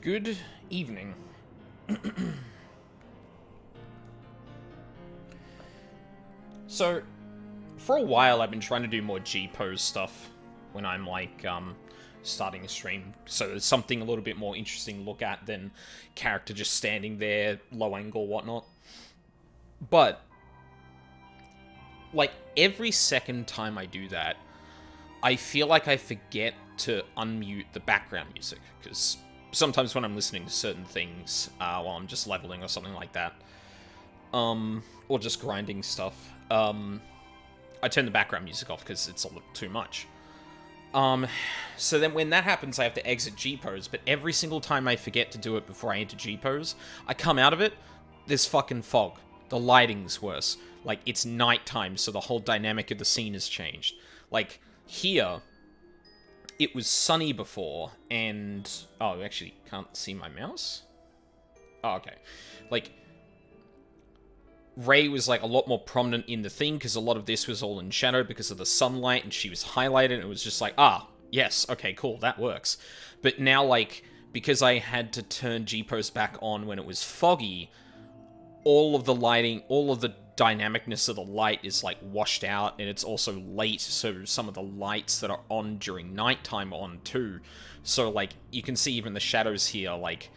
Good evening. So, for a while I've been trying to do more G-pose stuff when I'm, like, starting a stream. So there's something a little bit more interesting to look at than character just standing there, low angle, whatnot. But, like, every second time I do that, I feel like I forget to unmute the background music, because sometimes when I'm listening to certain things, while I'm just leveling or something like that, or just grinding stuff, I turn the background music off because it's a little too much. So then when that happens, I have to exit G-pose, but every single time I forget to do it before I enter G-pose, I come out of it, there's fucking fog. The lighting's worse. Like, it's nighttime, so the whole dynamic of the scene has changed. Like, here, it was sunny before, and... Oh, you actually can't see my mouse? Oh, okay. Like, Rey was, like, a lot more prominent in the thing, because a lot of this was all in shadow because of the sunlight, and she was highlighted, and it was just like, ah, yes, okay, cool, that works. But now, like, because I had to turn G-Post back on when it was foggy, all of the lighting, all of the dynamicness of the light is, like, washed out, and it's also late, so some of the lights that are on during nighttime are on, too. So, like, you can see even the shadows here, like,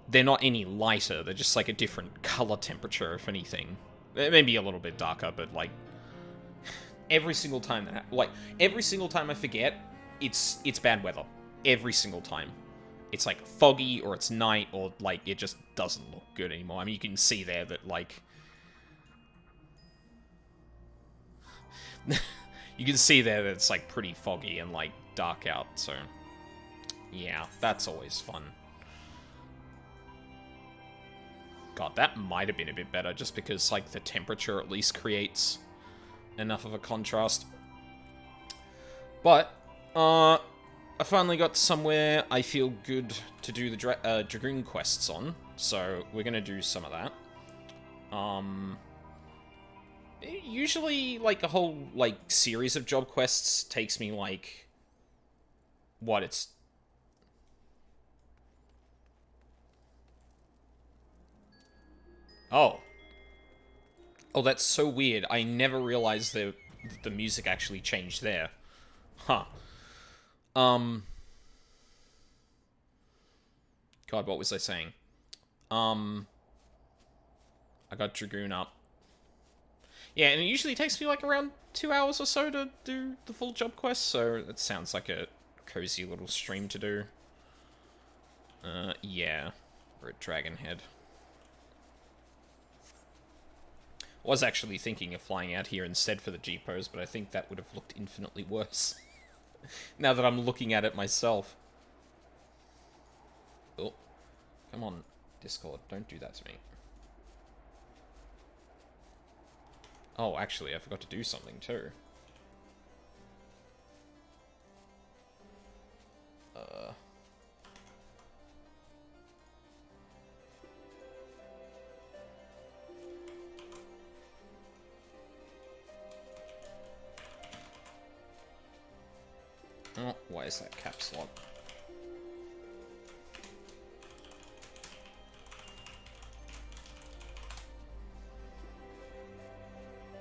they're not any lighter, they're just, like, a different color temperature, if anything. Maybe a little bit darker, but, like, every single time that every single time I forget, it's bad weather. Every single time. It's, like, foggy, or it's night, or, like, it just doesn't look good anymore. I mean, you can see there that, like... you can see there that it's, like, pretty foggy and, like, dark out, so... Yeah, that's always fun. God, that might have been a bit better, just because, like, the temperature at least creates enough of a contrast. But, I finally got somewhere I feel good to do the Dragoon quests on, so we're gonna do some of that. Usually, like, a whole, like, series of job quests takes me, like... What, it's... Oh. Oh, that's so weird. I never realized the music actually changed there. Huh. God, what was I saying? I got Dragoon up. Yeah, and it usually takes me, like, around 2 hours or so to do the full job quest, so that sounds like a cozy little stream to do. Yeah. We're at Dragonhead. Was actually thinking of flying out here instead for the G-pose, but I think that would have looked infinitely worse. Now that I'm looking at it myself. Oh. Come on, Discord. Don't do that to me. Oh, actually, I forgot to do something, too. Oh, why is that caps lock?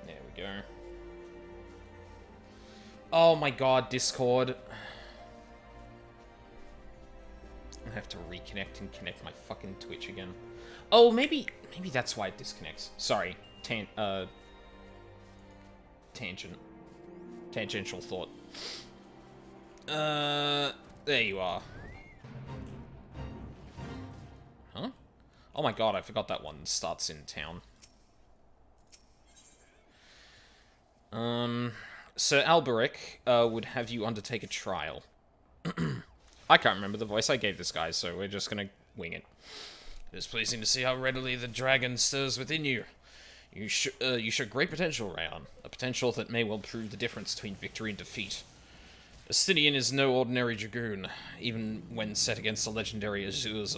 There we go. Oh my god, Discord. I have to reconnect and connect my fucking Twitch again. Oh, maybe that's why it disconnects. Sorry. Tangential thought. There you are. Huh? Oh my god, I forgot that one starts in town. Sir Alberic, would have you undertake a trial. I can't remember the voice I gave this guy, so we're just gonna wing it. It is pleasing to see how readily the dragon stirs within you. You show great potential, Rayon. A potential that may well prove the difference between victory and defeat. Astidian is no ordinary dragoon, even when set against the legendary Azures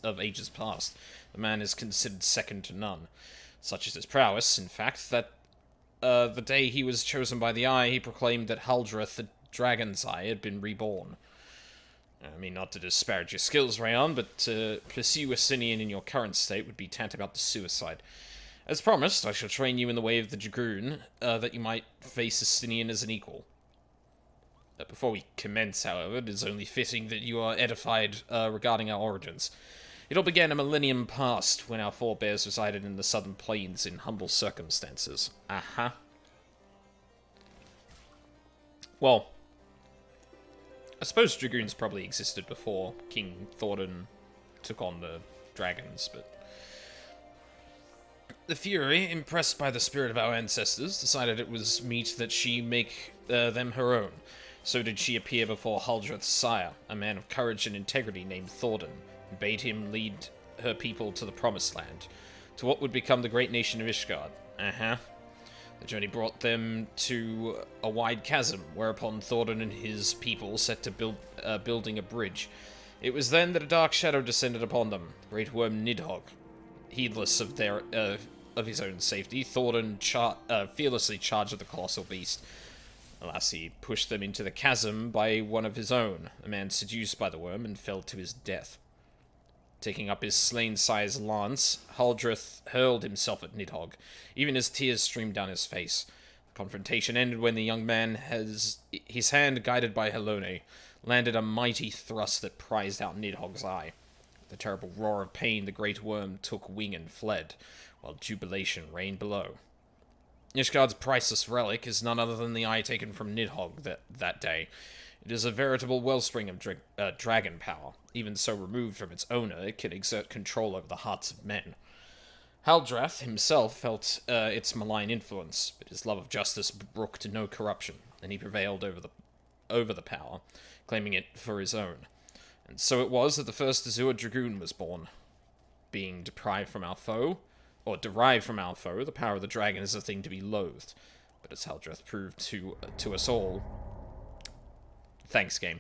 of ages past. The man is considered second to none. Such is his prowess, in fact, that the day he was chosen by the Eye, he proclaimed that Haldreth, the Dragon's Eye, had been reborn. I mean, not to disparage your skills, Rayon, but to pursue a Sinian in your current state would be tantamount to suicide. As promised, I shall train you in the way of the Dragoon, that you might face a Sinian as an equal. Before we commence, however, it is only fitting that you are edified regarding our origins. It all began a millennium past, when our forebears resided in the southern plains in humble circumstances. Uh-huh. Well, I suppose Dragoons probably existed before King Thordan took on the dragons, but... The Fury, impressed by the spirit of our ancestors, decided it was meet that she make them her own. So did she appear before Huldreth's sire, a man of courage and integrity named Thordan, and bade him lead her people to the Promised Land, to what would become the great nation of Ishgard. Uh-huh. The journey brought them to a wide chasm, whereupon Thordan and his people set to building a bridge. It was then that a dark shadow descended upon them, great worm Nidhogg. Heedless of his own safety, Thordan fearlessly charged at the colossal beast. Alas, he pushed them into the chasm by one of his own, a man seduced by the worm, and fell to his death. Taking up his slain sire's lance, Huldreth hurled himself at Nidhogg, even as tears streamed down his face. The confrontation ended when the young man, his hand guided by Helone, landed a mighty thrust that prized out Nidhogg's eye. With a terrible roar of pain, the great worm took wing and fled, while jubilation reigned below. Ishgard's priceless relic is none other than the eye taken from Nidhogg that day. It is a veritable wellspring of dragon power. Even so removed from its owner, it can exert control over the hearts of men. Huldreth himself felt its malign influence, but his love of justice brooked no corruption, and he prevailed over the power, claiming it for his own. And so it was that the first Azure Dragoon was born. Being derived from our foe, the power of the dragon is a thing to be loathed. But as Huldreth proved to us all... Thanks, game.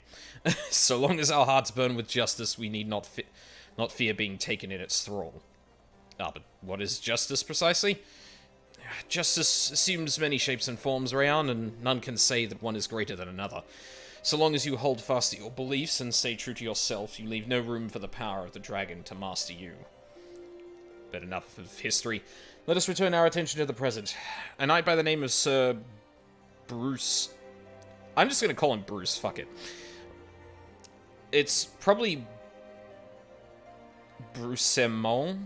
So long as our hearts burn with justice, we need not fear being taken in its thrall. But what is justice, precisely? Justice assumes many shapes and forms, Rayan, and none can say that one is greater than another. So long as you hold fast to your beliefs and stay true to yourself, you leave no room for the power of the dragon to master you. But enough of history. Let us return our attention to the present. A knight by the name of Sir Bruce... I'm just going to call him Bruce, fuck it. It's probably Brucemont,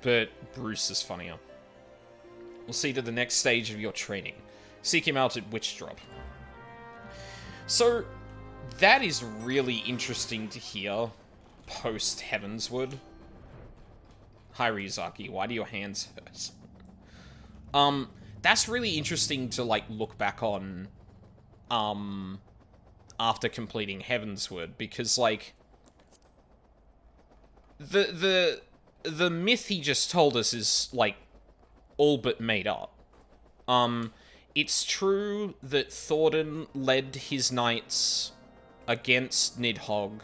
but Bruce is funnier. We'll see to the next stage of your training. Seek him out at Witch Drop. So, that is really interesting to hear post-Heavensward. Hi, Ryuzaki, why do your hands hurt? That's really interesting to, like, look back on... after completing Heavensward, because, like, the myth he just told us is, like, all but made up. It's true that Thordan led his knights against Nidhogg.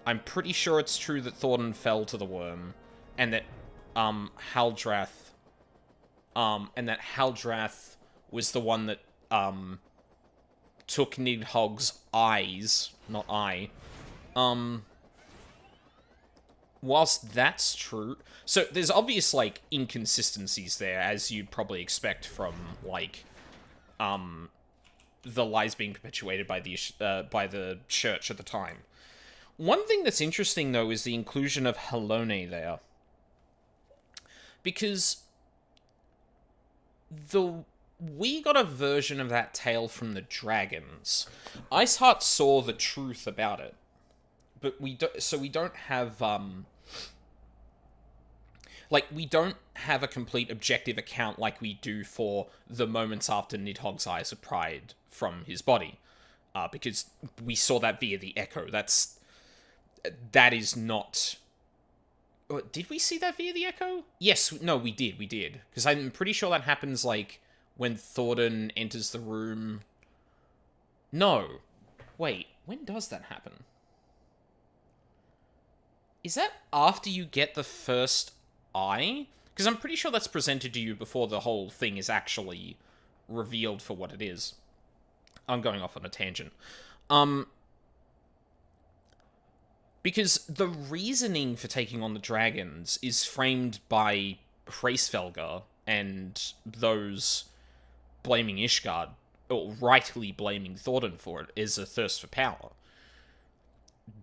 I'm pretty sure it's true that Thordan fell to the worm, and that, Huldreth was the one that, took Nidhogg's eyes, not eye. Whilst that's true... So, there's obvious, like, inconsistencies there, as you'd probably expect from, like, the lies being perpetuated by the church at the time. One thing that's interesting, though, is the inclusion of Helone there. Because... we got a version of that tale from the dragons. Iceheart saw the truth about it, but we don't have we don't have a complete objective account like we do for the moments after Nidhogg's eyes are pried from his body, because we saw that via the Echo. That is not. Did we see that via the Echo? Yes, no, we did, because I'm pretty sure that happens like. When Thordan enters the room... No. Wait, when does that happen? Is that after you get the first eye? Because I'm pretty sure that's presented to you before the whole thing is actually revealed for what it is. I'm going off on a tangent. Because the reasoning for taking on the dragons is framed by Hraesvelgr and those blaming Ishgard, or rightly blaming Thordan for it, is a thirst for power.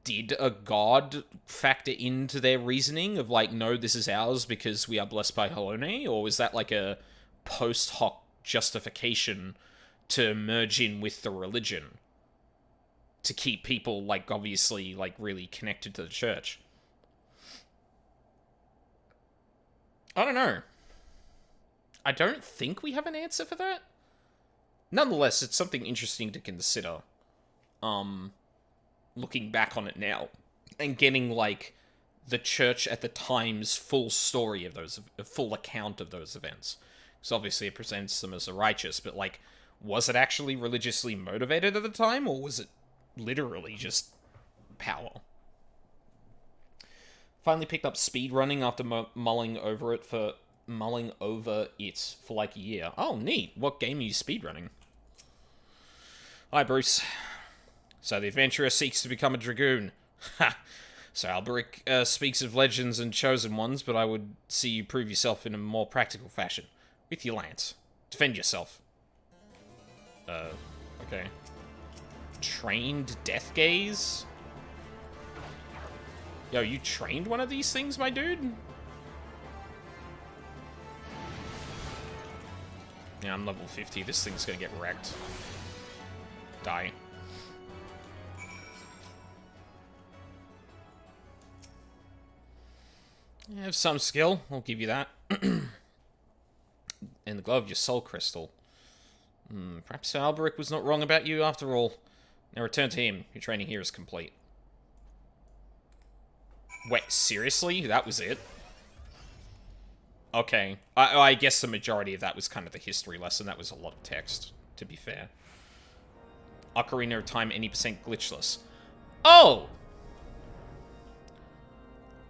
Did a god factor into their reasoning of, like, no, this is ours because we are blessed by Halone? Or was that, like, a post hoc justification to merge in with the religion? To keep people, like, obviously, like, really connected to the church? I don't know. I don't think we have an answer for that. Nonetheless, it's something interesting to consider. Looking back on it now, and getting, like, the church at the time's full story of those, a full account of those events. Because obviously it presents them as a righteous, but, like, was it actually religiously motivated at the time, or was it literally just power? Finally picked up speedrunning after mulling over it for like a year. Oh, neat. What game are you speedrunning? Hi, Bruce. So the adventurer seeks to become a dragoon. Ha! So Alberic speaks of legends and chosen ones, but I would see you prove yourself in a more practical fashion. With your lance. Defend yourself. Okay. Trained death gaze? Yo, you trained one of these things, my dude? Yeah, I'm level 50. This thing's gonna get wrecked. Die. You have some skill, I'll give you that. In the glow of your soul crystal. Perhaps Alberic was not wrong about you after all. Now return to him. Your training here is complete. Wait, seriously? That was it? Okay. I guess the majority of that was kind of the history lesson. That was a lot of text, to be fair. Ocarina of Time, any % glitchless. Oh!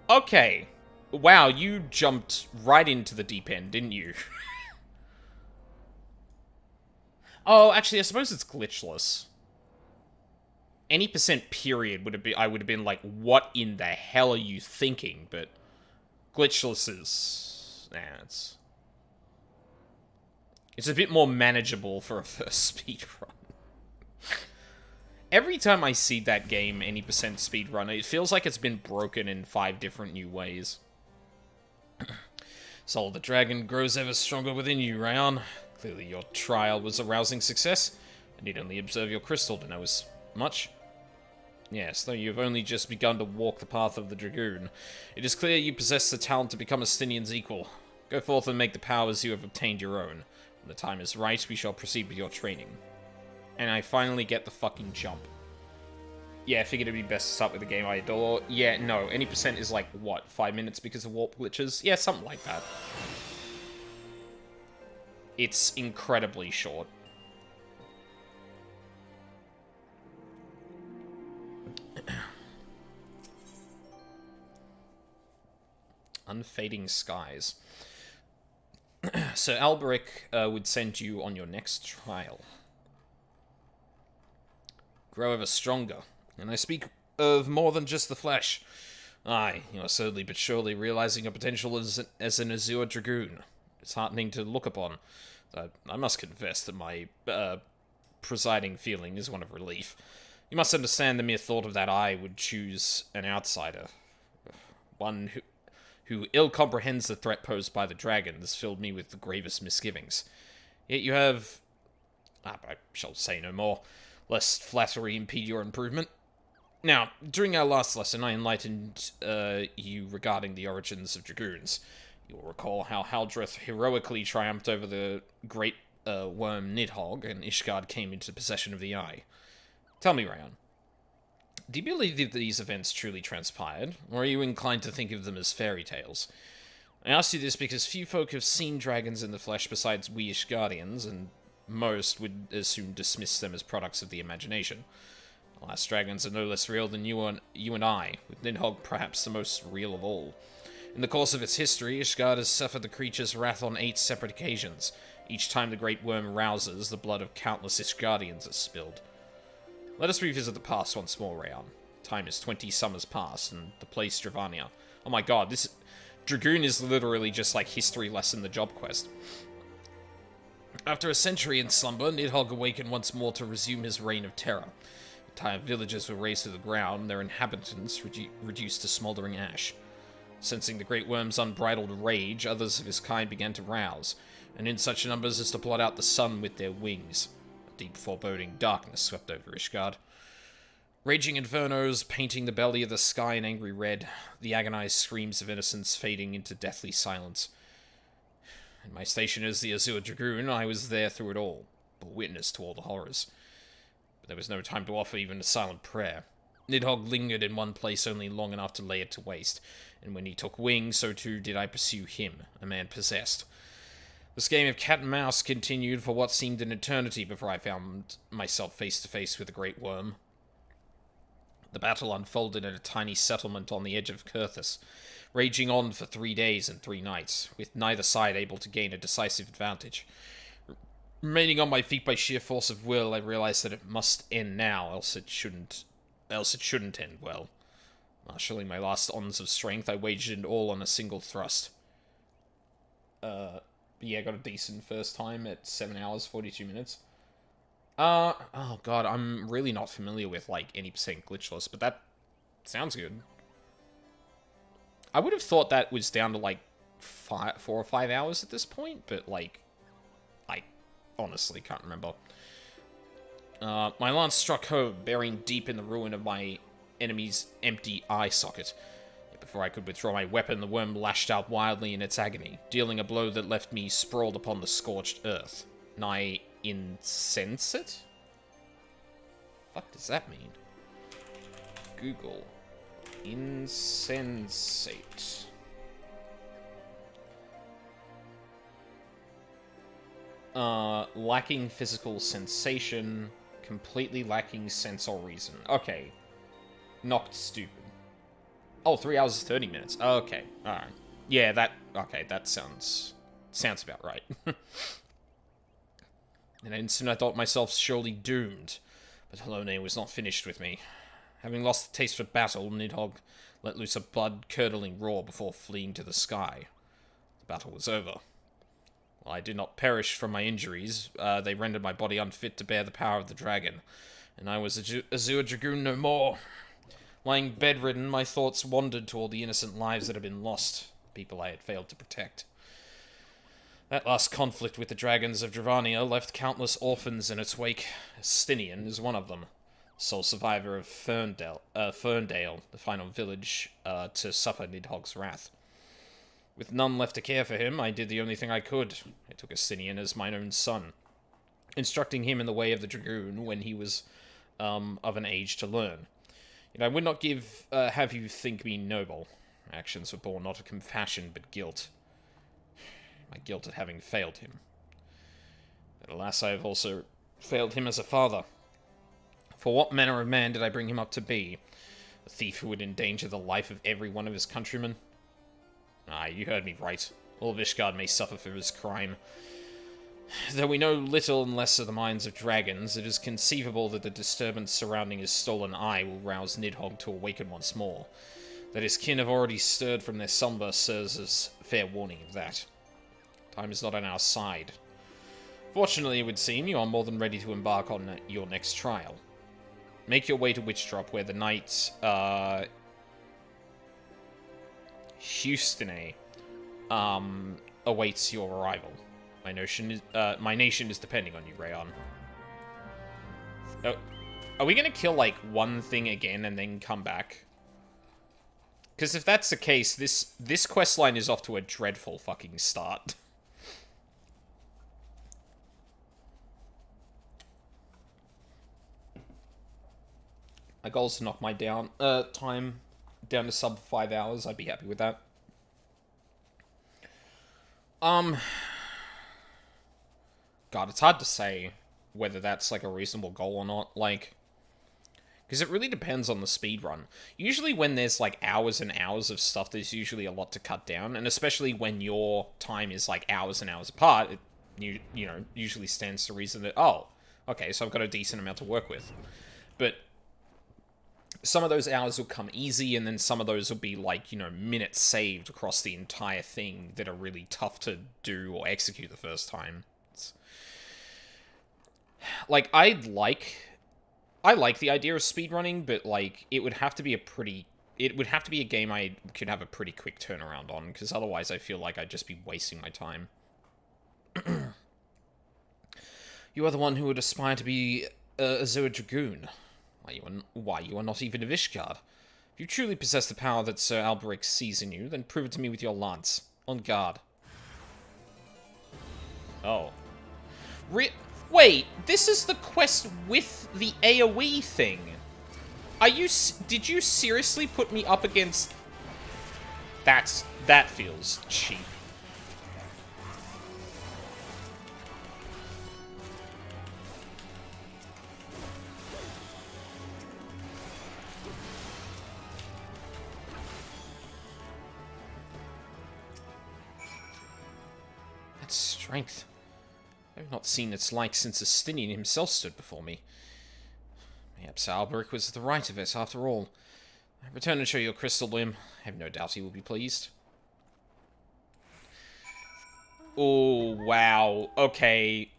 Okay. Wow, you jumped right into the deep end, didn't you? Oh, actually, I suppose it's glitchless. Any % period would have been, I would have been like, what in the hell are you thinking? But glitchless is, nah, it's a bit more manageable for a first speedrun. Every time I see that game, any % speedrun, it feels like it's been broken in 5 different new ways. Soul of the Dragon grows ever stronger within you, Rayon. Clearly your trial was a rousing success. I need only observe your crystal to know as much. Yes, though you have only just begun to walk the path of the Dragoon, it is clear you possess the talent to become Estinian's equal. Go forth and make the powers you have obtained your own. When the time is right, we shall proceed with your training. And I finally get the fucking jump. Yeah, I figured it'd be best to start with the game I adore. Yeah, no, any % is like, what, 5 minutes because of warp glitches? Yeah, something like that. It's incredibly short. Unfading Skies. So Alberic would send you on your next trial. Grow ever stronger. And I speak of more than just the flesh. Aye, you are slowly but surely realizing your potential as an Azure Dragoon. It's heartening to look upon. I must confess that my presiding feeling is one of relief. You must understand the mere thought of that I would choose an outsider. One who ill comprehends the threat posed by the dragons filled me with the gravest misgivings. Yet you have... I shall say no more, lest flattery impede your improvement. Now, during our last lesson, I enlightened you regarding the origins of dragoons. You will recall how Haldreth heroically triumphed over the great worm Nidhogg, and Ishgard came into possession of the Eye. Tell me, Rayon, do you believe that these events truly transpired, or are you inclined to think of them as fairy tales? I ask you this because few folk have seen dragons in the flesh besides we Ishgardians, and most would as soon dismiss them as products of the imagination. Alas, dragons are no less real than you and I, with Nidhogg perhaps the most real of all. In the course of its history, Ishgard has suffered the creature's wrath on 8 separate occasions. Each time the great worm rouses, the blood of countless Ishgardians is spilled. Let us revisit the past once more, Rayon. Time is 20 summers past, and the place Dravania. Oh my god, this... Dragoon is literally just like history lesson, the job quest. After a century in slumber, Nidhogg awakened once more to resume his reign of terror. Entire villages were razed to the ground, their inhabitants reduced to smouldering ash. Sensing the great worm's unbridled rage, others of his kind began to rouse, and in such numbers as to blot out the sun with their wings. A deep foreboding darkness swept over Ishgard. Raging infernos painting the belly of the sky in angry red, the agonized screams of innocence fading into deathly silence. In my station as the Azure Dragoon, I was there through it all, bore witness to all the horrors. But there was no time to offer even a silent prayer. Nidhogg lingered in one place only long enough to lay it to waste, and when he took wing, so too did I pursue him, a man possessed. This game of cat and mouse continued for what seemed an eternity before I found myself face to face with the great worm. The battle unfolded in a tiny settlement on the edge of Kurthus, raging on for 3 days and 3 nights, with neither side able to gain a decisive advantage. Remaining on my feet by sheer force of will, I realized that it must end now, else it shouldn't end well. Marshalling my last ons of strength, I waged it all on a single thrust. Yeah, got a decent first time at 7 hours, 42 minutes. Oh god, I'm really not familiar with, like, any percent glitchless, but that sounds good. I would have thought that was down to, like, 4 or 5 hours at this point, but, like, I honestly can't remember. My lance struck home, burying deep in the ruin of my enemy's empty eye socket. Yet before I could withdraw my weapon, the worm lashed out wildly in its agony, dealing a blow that left me sprawled upon the scorched earth. Nigh insensate? What does that mean? Google. Insensate. Lacking physical sensation, completely lacking sense or reason. Okay. Knocked stupid. Oh, 3 hours 30 minutes. Okay, alright. Yeah, that sounds about right. In an instant I thought myself surely doomed, but Halone was not finished with me. Having lost the taste for battle, Nidhogg let loose a blood-curdling roar before fleeing to the sky. The battle was over. While I did not perish from my injuries, they rendered my body unfit to bear the power of the dragon, and I was Azure Dragoon no more. Lying bedridden, my thoughts wandered to all the innocent lives that had been lost, people I had failed to protect. That last conflict with the dragons of Dravania left countless orphans in its wake. Stinian is one of them, sole survivor of Ferndale, the final village to suffer Nidhogg's wrath. With none left to care for him, I did the only thing I could. I took Stinian as mine own son, instructing him in the way of the Dragoon when he was of an age to learn. Yet I would not have you think me noble. My actions were born not of compassion, but guilt. My guilt at having failed him. But alas, I have also failed him as a father. For what manner of man did I bring him up to be? A thief who would endanger the life of every one of his countrymen? Ah, you heard me right. All of Ishgard may suffer for his crime. Though we know little and less of the minds of dragons, it is conceivable that the disturbance surrounding his stolen eye will rouse Nidhogg to awaken once more. That his kin have already stirred from their slumber serves as fair warning of that. Time is not on our side. Fortunately, it would seem, you are more than ready to embark on your next trial. Make your way to Witchdrop, where the knight, Houstone, awaits your arrival. My nation is depending on you, Rayon. Oh, are we gonna kill, like, one thing again and then come back? Because if that's the case, this questline is off to a dreadful fucking start. My goal is to knock my time down to sub 5 hours. I'd be happy with that. God, it's hard to say whether that's, like, a reasonable goal or not. Like, because it really depends on the speed run. Usually when there's, like, hours and hours of stuff, there's usually a lot to cut down. And especially when your time is, like, hours and hours apart, it, you know, usually stands to reason that, oh, okay, so I've got a decent amount to work with. But some of those hours will come easy, and then some of those will be like, you know, minutes saved across the entire thing that are really tough to do or execute the first time. Like, I like the idea of speedrunning, but like it would have to be a game I could have a pretty quick turnaround on, because otherwise I feel like I'd just be wasting my time. You are the one who would aspire to be a Zoa Dragoon. Why you are not even of Ishgard. If you truly possess the power that Sir Alberic sees in you, then prove it to me with your lance. On guard. Oh. Wait, this is the quest with the AoE thing. Did you seriously put me up against... That feels cheap. That's strength. I've not seen its like since Astinian himself stood before me. Perhaps Alberic was the right of it, after all. Return and show your crystal limb. I have no doubt he will be pleased. Oh, wow. Okay.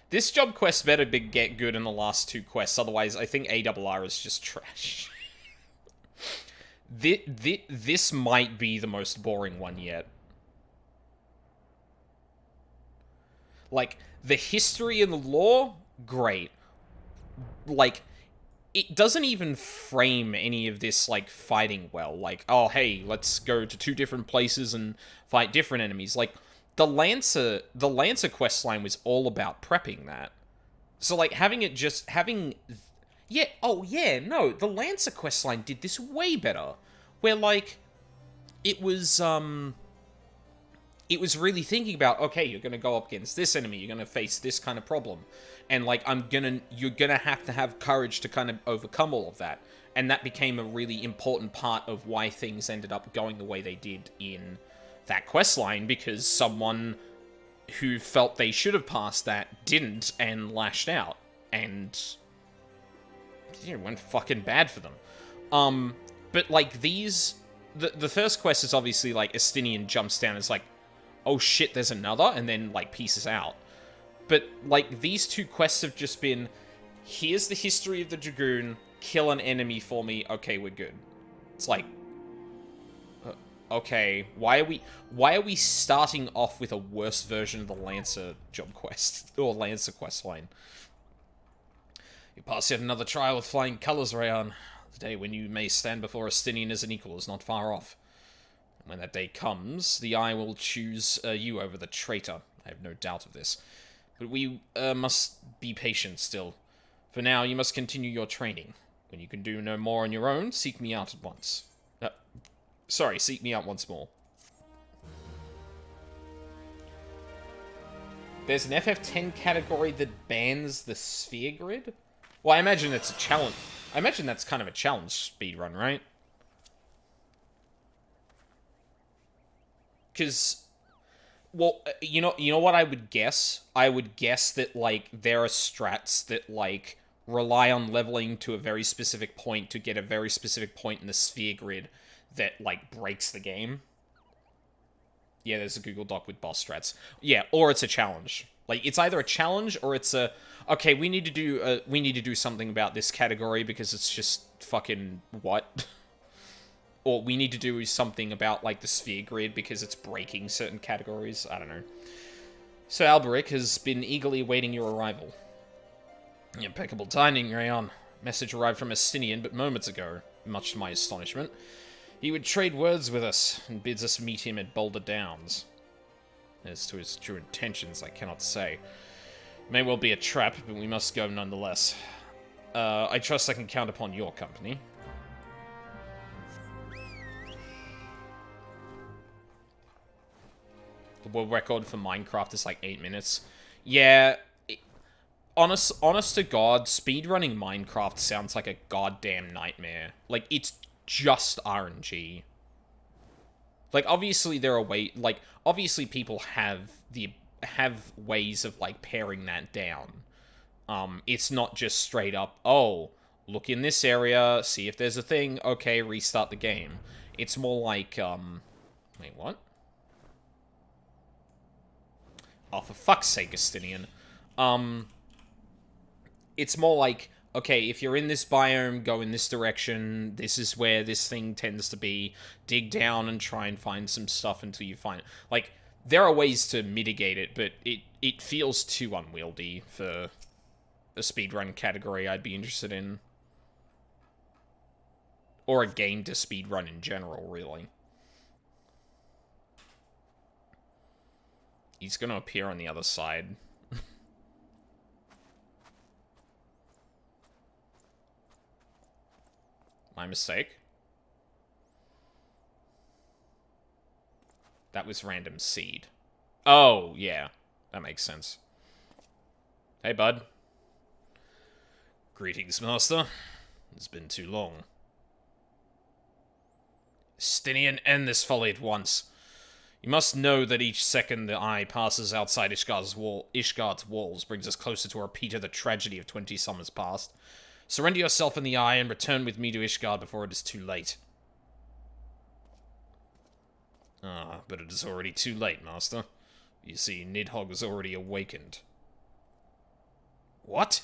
This job quest better get good in the last two quests, otherwise I think ARR is just trash. This might be the most boring one yet. Like, the history and the lore, great. Like, it doesn't even frame any of this, like, fighting well. Like, oh, hey, let's go to 2 different places and fight different enemies. Like, the Lancer questline was all about prepping that. So, like, yeah, oh, yeah, no, the Lancer questline did this way better. Where, like, it was really thinking about, okay, you're gonna go up against this enemy, you're gonna face this kind of problem. And, like, you're gonna have to have courage to kind of overcome all of that. And that became a really important part of why things ended up going the way they did in that questline, because someone who felt they should have passed that didn't and lashed out. And it went fucking bad for them. But, like, the first quest is obviously, like, Astinian jumps down and is like, oh shit, there's another, and then, like, pieces out. But, like, these 2 quests have just been, here's the history of the Dragoon, kill an enemy for me, okay, we're good. It's like, okay, why are we starting off with a worse version of the Lancer job quest, or Lancer quest line? You pass yet another trial with flying colours, Rayan. The day when you may stand before Astinian as an equal is not far off. When that day comes, the Eye will choose you over the traitor. I have no doubt of this. But we must be patient still. For now, you must continue your training. When you can do no more on your own, seek me out at once. Sorry, seek me out once more. There's an FF10 category that bans the sphere grid? Well, I imagine it's a challenge. I imagine that's kind of a challenge speedrun, right? Because, well, you know what I would guess? I would guess that, like, there are strats that, like, rely on leveling to a very specific point to get a very specific point in the sphere grid that, like, breaks the game. Yeah, there's a Google Doc with boss strats. Yeah, or it's a challenge. Like, it's either a challenge or it's a, okay, we need to do something about this category because it's just fucking what? Or we need to do something about, like, the sphere grid because it's breaking certain categories. I don't know. So Alberic has been eagerly awaiting your arrival. Impeccable timing, Rayon. Message arrived from Astinian but moments ago, much to my astonishment. He would trade words with us, and bids us meet him at Boulder Downs. As to his true intentions, I cannot say. May well be a trap, but we must go nonetheless. I trust I can count upon your company. The world record for Minecraft is like 8 minutes. Yeah, honest to God, speedrunning Minecraft sounds like a goddamn nightmare. Like, it's just RNG. Like, obviously there are obviously people have ways of, like, paring that down. It's not just straight up, oh, look in this area, see if there's a thing, okay, restart the game. It's more like, wait, what? Oh, for fuck's sake, Justinian. It's more like, okay, if you're in this biome, go in this direction, this is where this thing tends to be, dig down and try and find some stuff until you find it. Like, there are ways to mitigate it, but it feels too unwieldy for a speedrun category I'd be interested in. Or a game to speedrun in general, really. He's gonna appear on the other side. My mistake? That was random seed. Oh, yeah. That makes sense. Hey, bud. Greetings, Master. It's been too long. Justinian, end this folly at once. You must know that each second the eye passes outside Ishgard's walls brings us closer to a repeat of the tragedy of 20 summers past. Surrender yourself in the eye and return with me to Ishgard before it is too late. Ah, but it is already too late, Master. You see, Nidhogg has already awakened. What?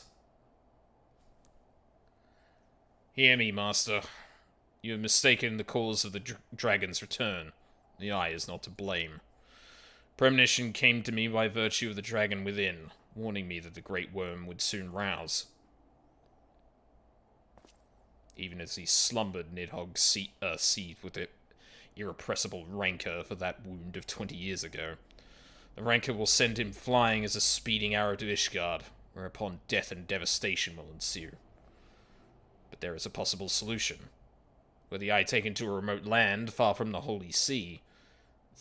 Hear me, Master. You have mistaken the cause of the dragon's return. The eye is not to blame. Premonition came to me by virtue of the dragon within, warning me that the great worm would soon rouse. Even as he slumbered, Nidhogg seethed with irrepressible rancor for that wound of 20 years ago. The rancor will send him flying as a speeding arrow to Ishgard, whereupon death and devastation will ensue. But there is a possible solution. Were the eye taken to a remote land, far from the Holy See,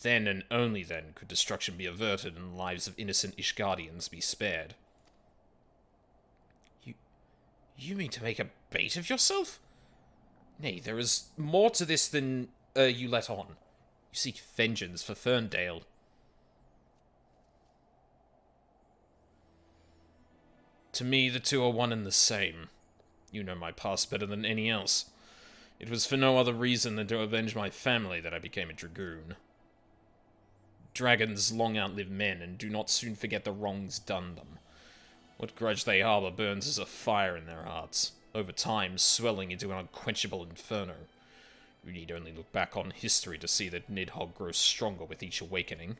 then and only then could destruction be averted and the lives of innocent Ishgardians be spared. You mean to make a bait of yourself? Nay, there is more to this than you let on. You seek vengeance for Ferndale. To me, the two are one and the same. You know my past better than any else. It was for no other reason than to avenge my family that I became a dragoon. Dragons long outlive men and do not soon forget the wrongs done them. What grudge they harbor burns as a fire in their hearts, over time swelling into an unquenchable inferno. You need only look back on history to see that Nidhogg grows stronger with each awakening.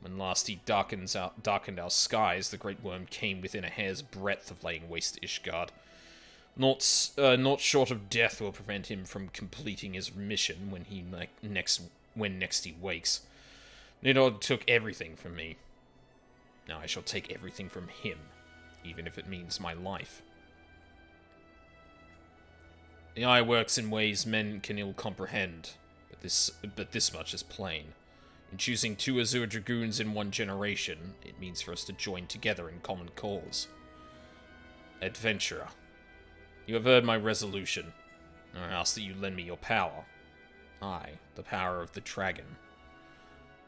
When last he darkened our skies, the Great Worm came within a hair's breadth of laying waste to Ishgard. Not short of death will prevent him from completing his mission when next he wakes. Nidhogg took everything from me. Now I shall take everything from him, even if it means my life. The eye works in ways men can ill comprehend, but this much is plain. In choosing 2 Azure Dragoons in 1 generation, it means for us to join together in common cause. Adventurer, you have heard my resolution. I ask that you lend me your power. Aye, the power of the dragon.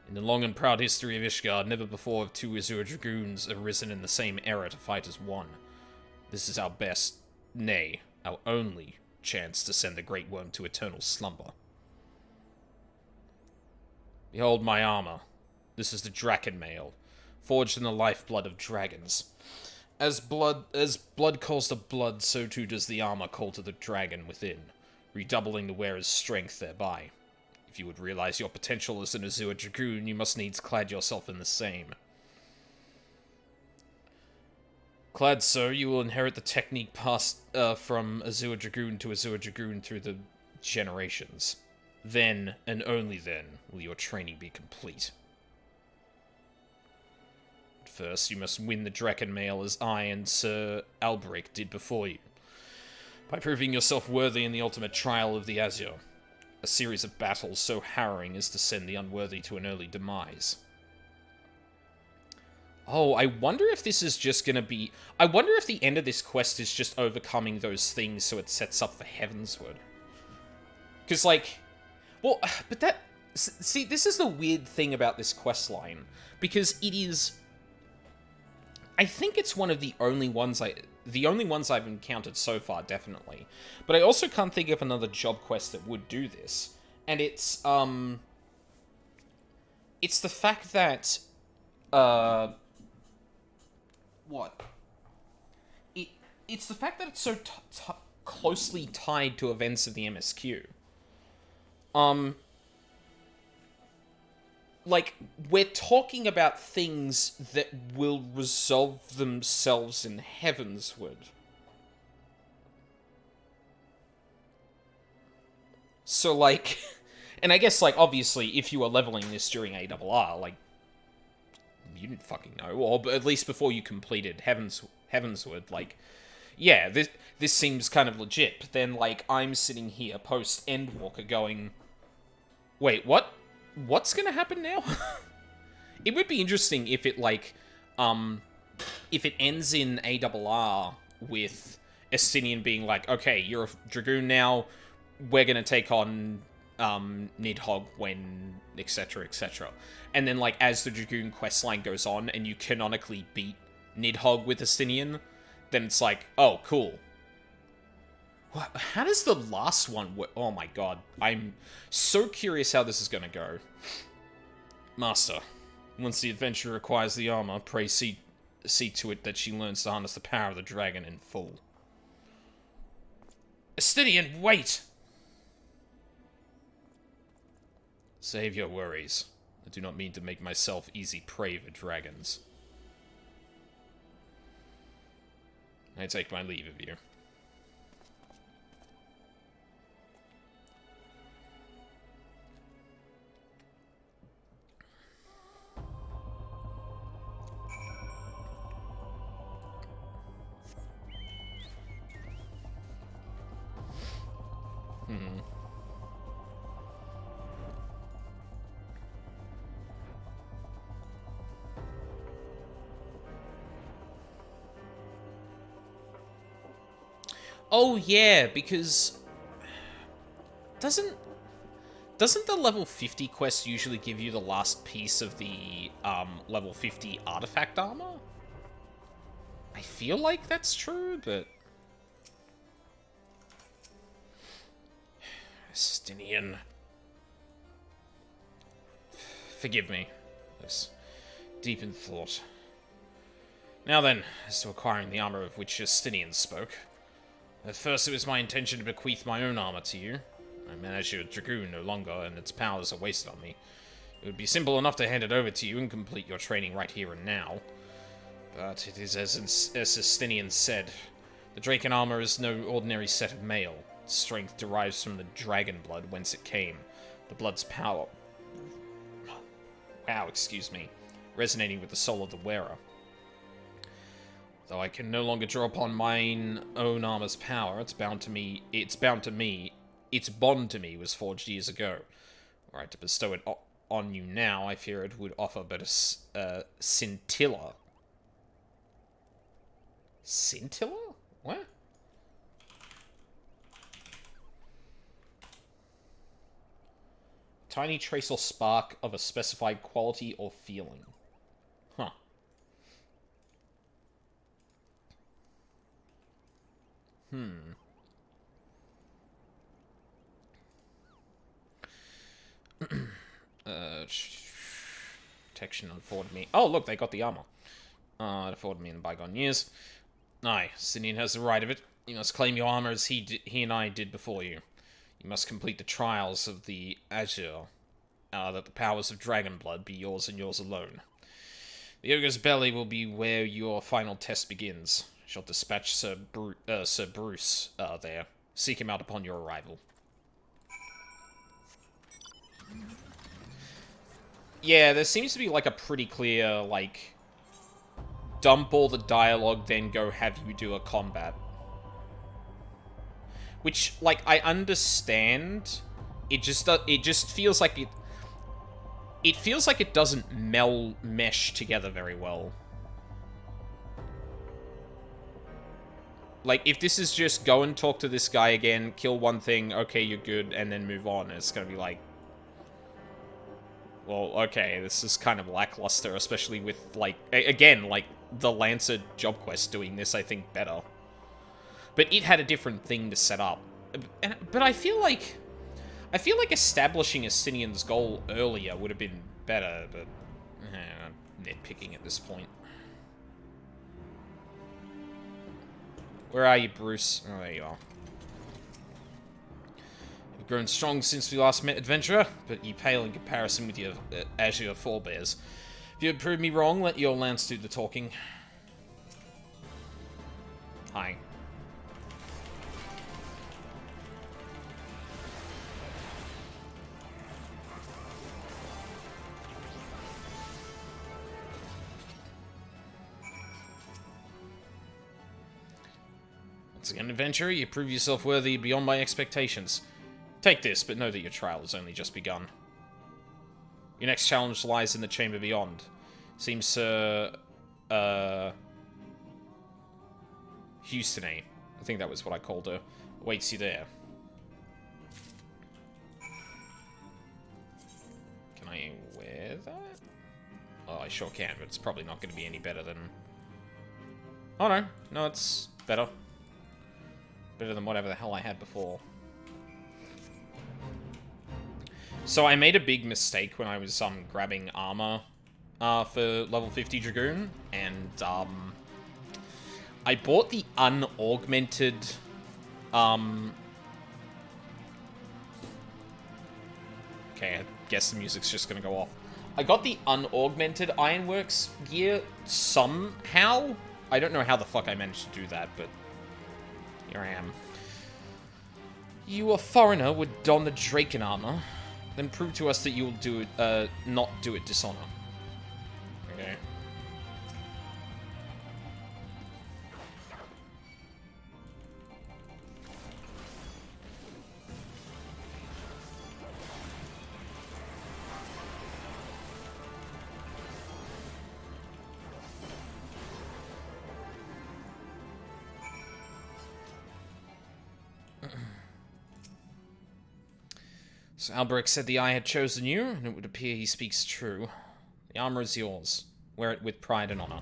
In the long and proud history of Ishgard, never before have 2 Azure Dragoons arisen in the same era to fight as one. This is our best, nay, our only chance to send the Great Worm to eternal slumber. Behold my armor. This is the Draken Mail, forged in the lifeblood of dragons. As blood calls to blood, so too does the armor call to the dragon within, redoubling the wearer's strength thereby. If you would realize your potential as an Azure Dragoon, you must needs clad yourself in the same. Clad so, you will inherit the technique passed from Azure Dragoon to Azure Dragoon through the generations. Then, and only then, will your training be complete. But first, you must win the Draken Mail as I and Sir Alberic did before you, by proving yourself worthy in the ultimate trial of the Azure, a series of battles so harrowing as to send the unworthy to an early demise. Oh, I wonder if this is just gonna be... I wonder if the end of this quest is just overcoming those things so it sets up for Heavensward. Because, like... Well, but that... See, this is the weird thing about this quest line. Because it is... I think it's one of the only ones I've encountered so far, definitely. But I also can't think of another job quest that would do this. And it's the fact that, what? It's the fact that it's so closely tied to events of the MSQ. Like, we're talking about things that will resolve themselves in Heavensward. So, like, and I guess, like, obviously, if you were leveling this during ARR, like, you didn't fucking know, or but at least before you completed Heavensward, like, yeah, this seems kind of legit. But then, like, I'm sitting here post-Endwalker going, wait, what? What's gonna happen now? It would be interesting if it, like, if it ends in ARR with Estinian being like, okay, you're a Dragoon now, we're gonna take on, Nidhogg when, etc., etc. And then, like, as the Dragoon questline goes on, and you canonically beat Nidhogg with Estinian, then it's like, oh, cool. How does the last one work? Oh my god. I'm so curious how this is gonna go. Master, once the adventure requires the armor, pray see to it that she learns to harness the power of the dragon in full. Estinian, wait! Save your worries. I do not mean to make myself easy prey for dragons. I take my leave of you. Oh yeah, because doesn't the level 50 quest usually give you the last piece of the level 50 artifact armor? I feel like that's true, but Estinian. Forgive me. I was deep in thought. Now then, as to acquiring the armor of which Estinian spoke. At first it was my intention to bequeath my own armor to you. I manage you're a Dragoon no longer, and its powers are wasted on me. It would be simple enough to hand it over to you and complete your training right here and now. But it is as Estinian said. The Draken armor is no ordinary set of mail. Its strength derives from the dragon blood whence it came. The blood's power... Wow, excuse me. Resonating with the soul of the wearer. Though I can no longer draw upon mine own armor's power, its bond to me was forged years ago. Were I to bestow it on you now, I fear it would offer but a scintilla. Scintilla? What? Tiny trace or spark of a specified quality or feeling. Huh. Protection afforded me. Oh, look, they got the armor. It afforded me in bygone years. Aye, Sinian has the right of it. You must claim your armor as he and I did before you. You must complete the trials of the Azure, that the powers of dragon blood be yours and yours alone. The ogre's belly will be where your final test begins. I shall dispatch Sir Bruce there. Seek him out upon your arrival. Yeah, there seems to be, like, a pretty clear, like, dump all the dialogue, then go have you do a combat. Which, like, I understand. It just feels like it... It feels like it doesn't mesh together very well. Like, if this is just go and talk to this guy again, kill one thing, okay, you're good, and then move on, it's gonna be like... Well, okay, this is kind of lackluster, especially with, like, again, like, the Lancer job quest doing this, I think, better. But it had a different thing to set up. But I feel like establishing Estinian's goal earlier would have been better, but I'm nitpicking at this point. Where are you, Bruce? Oh, there you are. You've grown strong since we last met, adventurer, but you pale in comparison with your azure forebears. If you had proved me wrong, let your lance do the talking. Hi. Once again, adventurer, you prove yourself worthy beyond my expectations. Take this, but know that your trial has only just begun. Your next challenge lies in the chamber beyond. Seems Sir, Houstone, I think that was what I called her, awaits you there. Can I wear that? Oh, I sure can, but it's probably not going to be any better than... Oh no, no, it's better. Better than whatever the hell I had before. So I made a big mistake when I was grabbing armor for level 50 Dragoon, and I bought the unaugmented okay, I guess the music's just gonna go off. I got the unaugmented Ironworks gear somehow. I don't know how the fuck I managed to do that, but here I am. You, a foreigner, would don the Draken armor, then prove to us that you will do it, not do it dishonor. Okay. So Alberic said the Eye had chosen you, and it would appear he speaks true. The armor is yours. Wear it with pride and honor.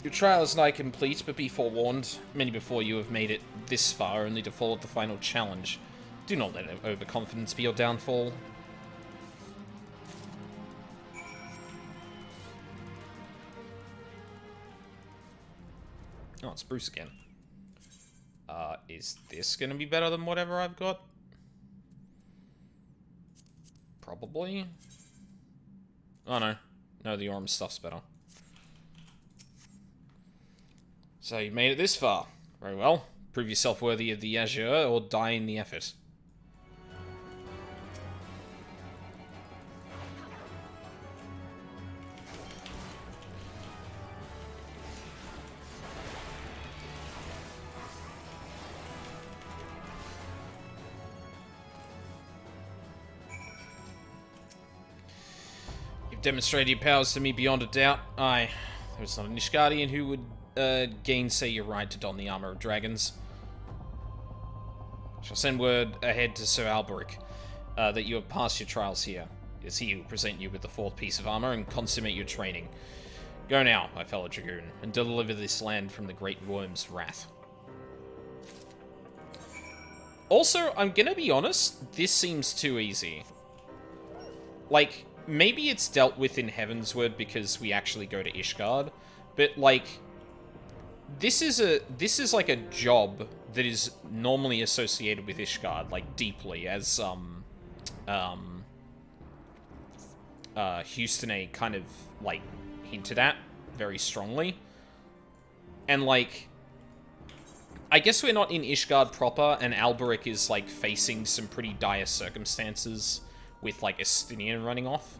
Your trial is nigh complete, but be forewarned. Many before you have made it this far, only to fall at the final challenge. Do not let overconfidence be your downfall. Oh, it's Bruce again. Is this gonna be better than whatever I've got? Probably. Oh no. No, the Orm stuff's better. So you made it this far. Very well. Prove yourself worthy of the Azure or die in the effort. Demonstrated your powers to me beyond a doubt. Aye, there's not an Ishgardian who would gainsay your right to don the armor of dragons. Shall send word ahead to Sir Alberic that you have passed your trials here. It is he who will present you with the fourth piece of armor and consummate your training. Go now, my fellow Dragoon, and deliver this land from the Great Worm's wrath. Also, I'm gonna be honest, this seems too easy. Like, maybe it's dealt with in Heavensward because we actually go to Ishgard, but like, this is like a job that is normally associated with Ishgard, like deeply, as Houstone kind of like hinted at very strongly, and like, I guess we're not in Ishgard proper, and Alberic is like facing some pretty dire circumstances with, like, Estinian running off.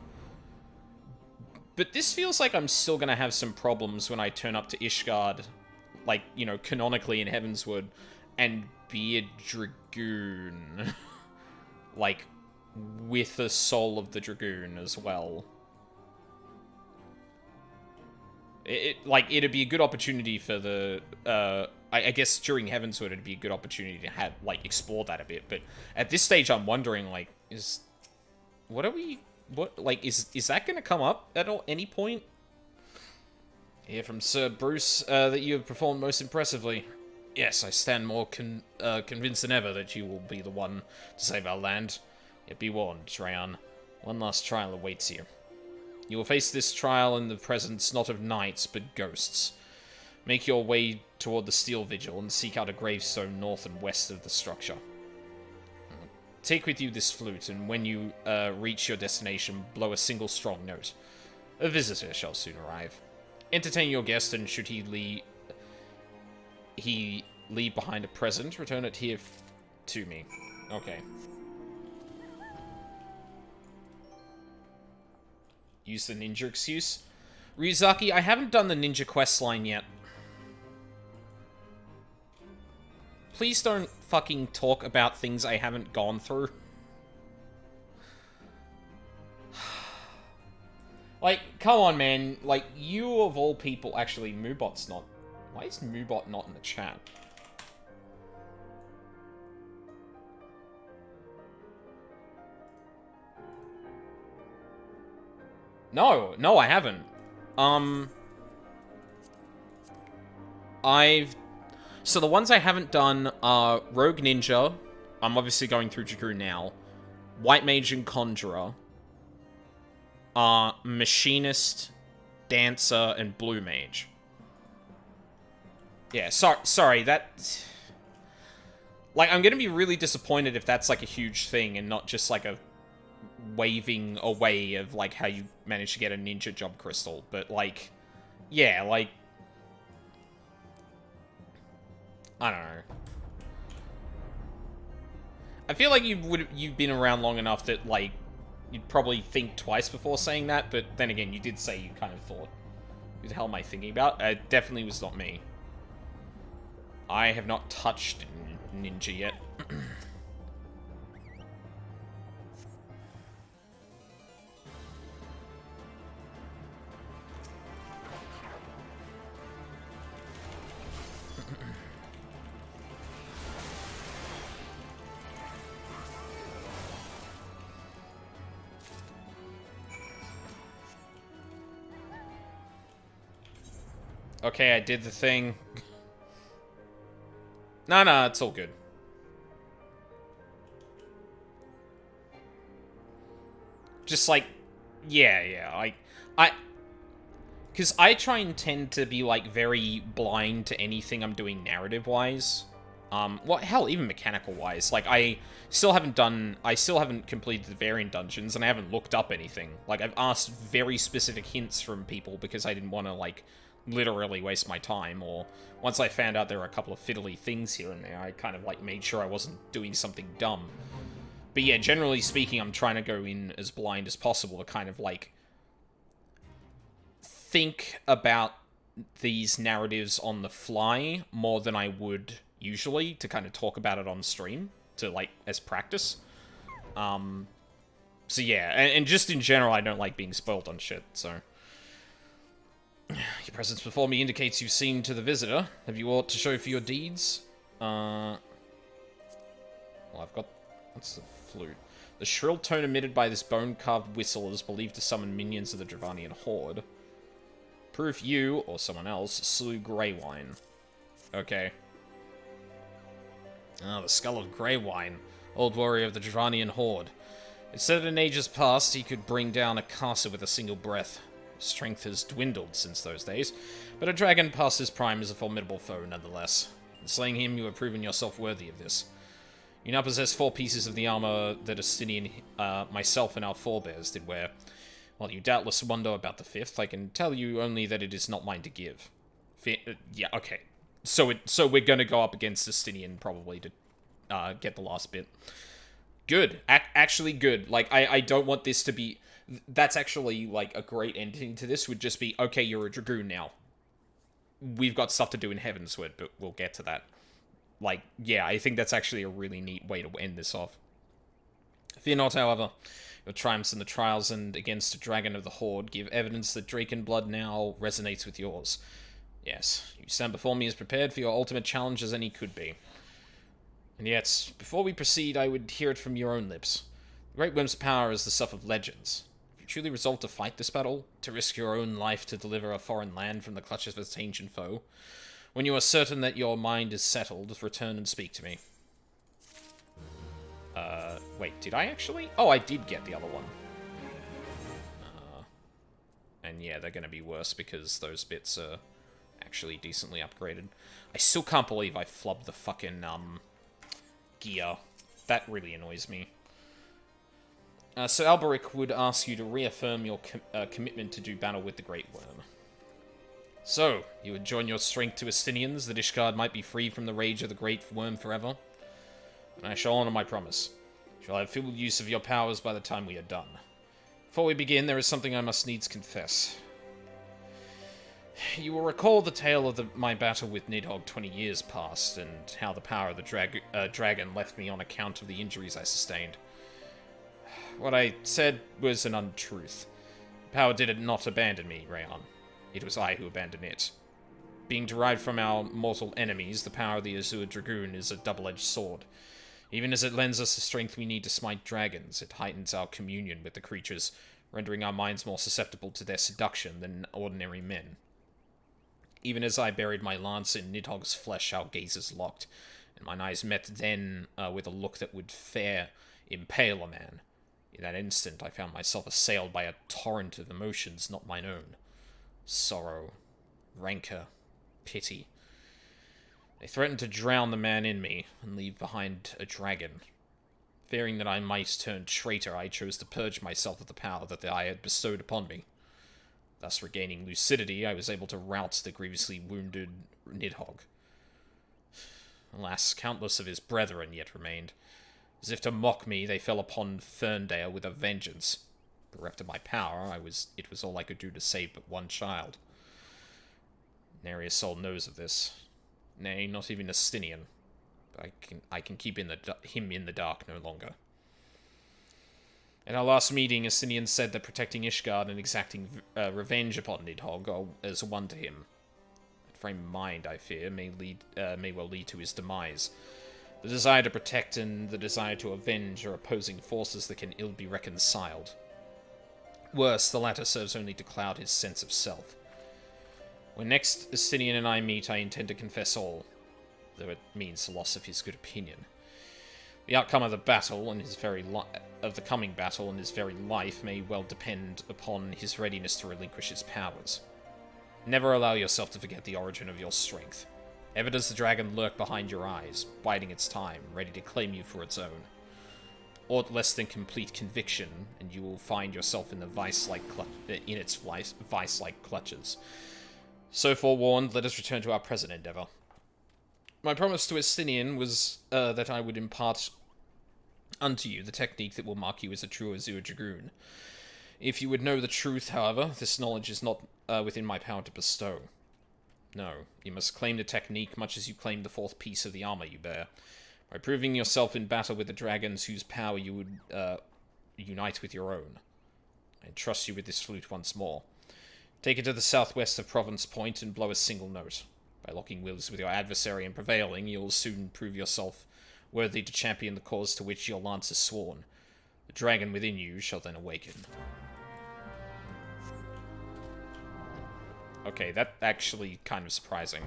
But this feels like I'm still gonna have some problems when I turn up to Ishgard, like, you know, canonically in Heavensward, and be a Dragoon. Like, with the soul of the Dragoon as well. It'd be a good opportunity for the, I guess during Heavensward it'd be a good opportunity to have, like, explore that a bit, but at this stage I'm wondering, like, What are we... What, like, is that gonna come up at any point? Hear from Sir Bruce that you have performed most impressively. Yes, I stand more convinced than ever that you will be the one to save our land. Yet be warned, Trajan. One last trial awaits you. You will face this trial in the presence not of knights, but ghosts. Make your way toward the Steel Vigil and seek out a gravestone north and west of the structure. Take with you this flute, and when you reach your destination, blow a single strong note. A visitor shall soon arrive. Entertain your guest, and should he leave behind a present, return it here to me. Okay. Use the ninja excuse. Ryuzaki, I haven't done the ninja quest line yet. Please don't fucking talk about things I haven't gone through. Like, come on, man. Like, you of all people... Actually, Moobot's not... Why is Moobot not in the chat? No, I haven't. So the ones I haven't done are Rogue Ninja. I'm obviously going through Jagru now. White Mage and Conjurer. Machinist, Dancer, and Blue Mage. Yeah, sorry, that... Like, I'm gonna be really disappointed if that's, like, a huge thing and not just, like, a waving away of, like, how you managed to get a ninja job crystal. But, like, yeah, like... I don't know. I feel like you've been around long enough that, like, you'd probably think twice before saying that, but then again, you did say you kind of thought, who the hell am I thinking about? It definitely was not me. I have not touched Ninja yet. Okay, I did the thing. No, it's all good. Just like, yeah, because I try and tend to be, like, very blind to anything I'm doing narrative-wise. Well, hell, even mechanical-wise. Like, I still haven't completed the variant dungeons, and I haven't looked up anything. Like, I've asked very specific hints from people because I didn't want to, like, literally waste my time, or once I found out there were a couple of fiddly things here and there, I kind of, like, made sure I wasn't doing something dumb. But yeah, generally speaking, I'm trying to go in as blind as possible to kind of, like, think about these narratives on the fly more than I would usually to kind of talk about it on stream, to, like, as practice. So yeah, and just in general, I don't like being spoiled on shit, so... Your presence before me indicates you've seen to the visitor. Have you aught to show for your deeds? Well, I've got... What's the flute? The shrill tone emitted by this bone-carved whistle is believed to summon minions of the Dravanian Horde. Proof you, or someone else, slew Greywine. Okay. Ah, the skull of Greywine, old warrior of the Dravanian Horde. It said in ages past he could bring down a castle with a single breath. Strength has dwindled since those days, but a dragon past his prime is a formidable foe nonetheless. In slaying him, you have proven yourself worthy of this. You now possess 4 pieces of the armor that Astinian, myself, and our forebears did wear. While you doubtless wonder about the 5th, I can tell you only that it is not mine to give. Yeah, okay. So we're gonna go up against Astinian, probably, to get the last bit. Good. Actually good. Like, I don't want this to be... That's actually, like, a great ending to this, would just be, okay, you're a Dragoon now. We've got stuff to do in Heavensward, but we'll get to that. Like, yeah, I think that's actually a really neat way to end this off. Fear not, however. Your triumphs in the trials and against a dragon of the Horde give evidence that Draken blood now resonates with yours. Yes, you stand before me as prepared for your ultimate challenge as any could be. And yet, before we proceed, I would hear it from your own lips. Great Worm's power is the stuff of legends. If you truly resolve to fight this battle, to risk your own life to deliver a foreign land from the clutches of its ancient foe, when you are certain that your mind is settled, return and speak to me. Wait, did I actually? Oh, I did get the other one. And yeah, they're gonna be worse because those bits are actually decently upgraded. I still can't believe I flubbed the fucking, gear. That really annoys me. So Alberic would ask you to reaffirm your commitment to do battle with the Great Worm. So, you would join your strength to Estinians, that Ishgard might be free from the rage of the Great Worm forever? And I shall honor my promise. You shall have full use of your powers by the time we are done. Before we begin, there is something I must needs confess. You will recall the tale of my battle with Nidhogg 20 years past, and how the power of the dragon left me on account of the injuries I sustained. What I said was an untruth. Power did not abandon me, Rayon. It was I who abandoned it. Being derived from our mortal enemies, the power of the Azure Dragoon is a double-edged sword. Even as it lends us the strength we need to smite dragons, it heightens our communion with the creatures, rendering our minds more susceptible to their seduction than ordinary men. Even as I buried my lance in Nidhogg's flesh, our gazes locked, and mine eyes met then with a look that would fair impale a man. In that instant, I found myself assailed by a torrent of emotions not mine own. Sorrow, rancor, pity. They threatened to drown the man in me and leave behind a dragon. Fearing that I might turn traitor, I chose to purge myself of the power that I had bestowed upon me. Thus regaining lucidity, I was able to rout the grievously wounded Nidhogg. Alas, countless of his brethren yet remained. As if to mock me, they fell upon Ferndale with a vengeance. Bereft of my power, it was all I could do to save but one child. Nary a soul knows of this. Nay, not even Estinian. But I can keep him in the dark no longer. At our last meeting, Estinian said that protecting Ishgard and exacting revenge upon Nidhogg is one to him. That frame of mind, I fear, may well lead to his demise. The desire to protect and the desire to avenge are opposing forces that can ill be reconciled. Worse, the latter serves only to cloud his sense of self. When next Estinian and I meet, I intend to confess all, though it means the loss of his good opinion. The outcome of the battle and the coming battle and his very life may well depend upon his readiness to relinquish his powers. Never allow yourself to forget the origin of your strength. Ever does the dragon lurk behind your eyes, biding its time, ready to claim you for its own. Aught less than complete conviction, and you will find yourself in its vice-like clutches. So forewarned, let us return to our present endeavor. My promise to Estinian was that I would impart unto you the technique that will mark you as a true Azure Dragoon. If you would know the truth, however, this knowledge is not within my power to bestow. No, you must claim the technique much as you claim the fourth piece of the armor you bear. By proving yourself in battle with the dragons whose power you would unite with your own. I entrust you with this flute once more. Take it to the southwest of Province Point and blow a single note. By locking wills with your adversary and prevailing, you will soon prove yourself worthy to champion the cause to which your lance is sworn. The dragon within you shall then awaken. Okay, that's actually kind of surprising.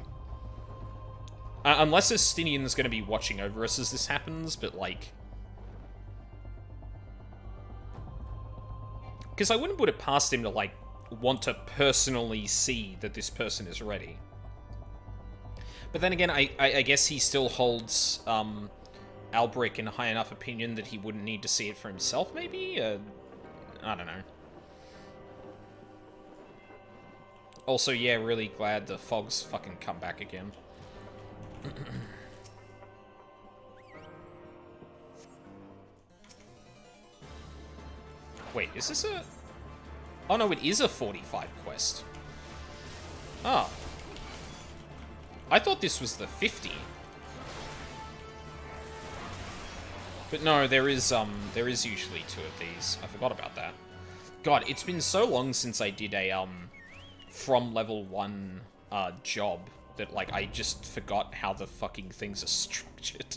Unless Estinian's going to be watching over us as this happens, but like... Because I wouldn't put it past him to, like, want to personally see that this person is ready. But then again, I guess he still holds Alberic in a high enough opinion that he wouldn't need to see it for himself, maybe? I don't know. Also, yeah, really glad the fog's fucking come back again. Wait, is this a... Oh no, it is a 45 quest. Ah. I thought this was the 50. But no, there is usually 2 of these. I forgot about that. God, it's been so long since I did a, from level 1, job that, like, I just forgot how the fucking things are structured.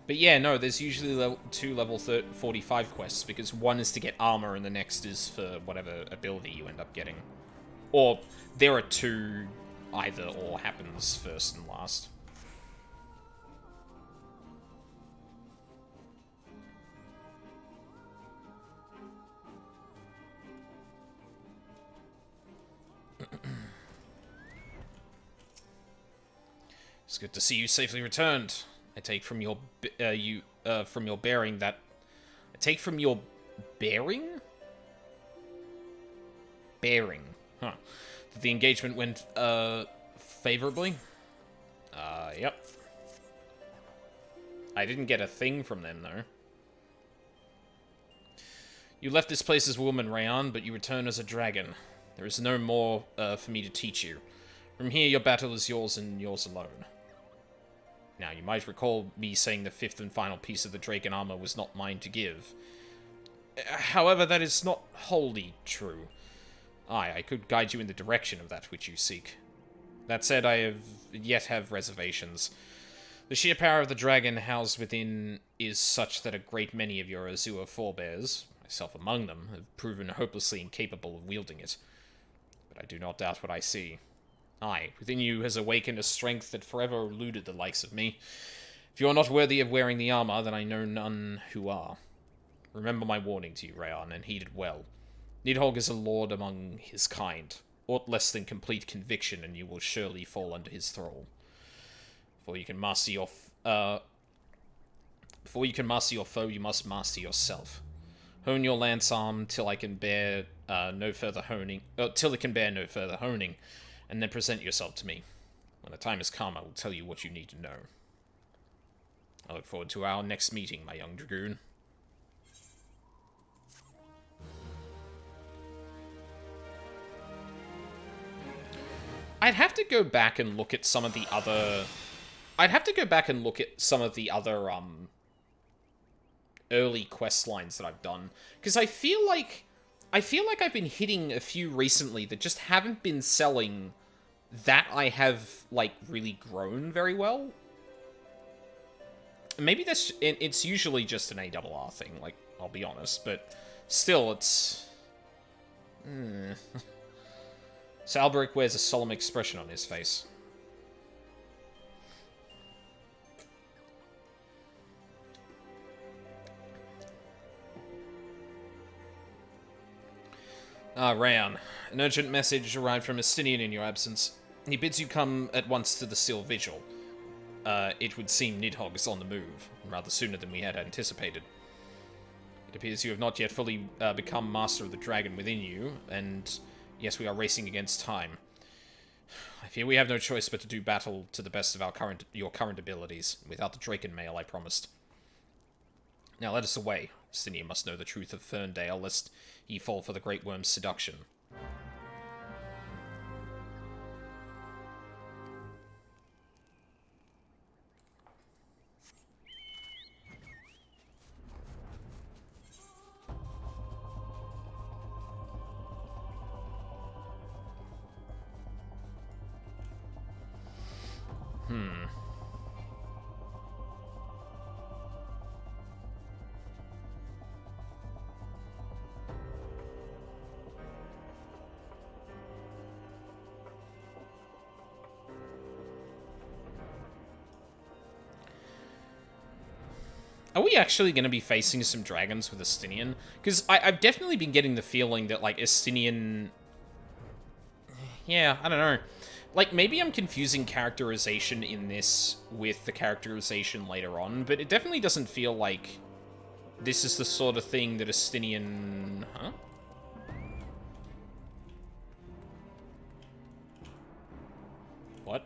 But yeah, no, there's usually two level 45 quests, because one is to get armor and the next is for whatever ability you end up getting. Or there are two, either or happens first and last. It's good to see you safely returned. I take from your bearing that... I take from your bearing? Bearing. Huh. That the engagement went, favorably? Yep. I didn't get a thing from them, though. You left this place as a woman, Rayan, but you return as a dragon. There is no more, for me to teach you. From here, your battle is yours and yours alone. Now, you might recall me saying the fifth and final piece of the Draken armor was not mine to give. However, that is not wholly true. I could guide you in the direction of that which you seek. That said, I have reservations. The sheer power of the dragon housed within is such that a great many of your Azure forebears, myself among them, have proven hopelessly incapable of wielding it. But I do not doubt what I see. Within you has awakened a strength that forever eluded the likes of me. If you are not worthy of wearing the armor, then I know none who are. Remember my warning to you, Rayan, and heed it well. Nidhogg is a lord among his kind. Aught less than complete conviction, and you will surely fall under his thrall. Before you can master your foe, you must master yourself. Hone your lance arm till it can bear no further honing, and then present yourself to me. When the time has come, I will tell you what you need to know. I look forward to our next meeting, my young dragoon. I'd have to go back and look at some of the other... early quest lines that I've done. Because I feel like I've been hitting a few recently that just haven't been selling that I have, like, really grown very well. Maybe it's usually just an ARR thing, like, I'll be honest, but still, it's... Salbrick wears a solemn expression on his face. Rayan. An urgent message arrived from Estinian in your absence. He bids you come at once to the Seal Vigil. It would seem Nidhogg is on the move, rather sooner than we had anticipated. It appears you have not yet fully become master of the dragon within you, and yes, we are racing against time. I fear we have no choice but to do battle to the best of your current abilities, without the Draken mail I promised. Now let us away. Estinian must know the truth of Ferndale, lest he fall for the Great Worm's seduction. Are we actually going to be facing some dragons with Estinian? Because I've definitely been getting the feeling that, like, Estinian... Yeah, I don't know. Like, maybe I'm confusing characterization in this with the characterization later on, but it definitely doesn't feel like this is the sort of thing that Estinian... Huh? What?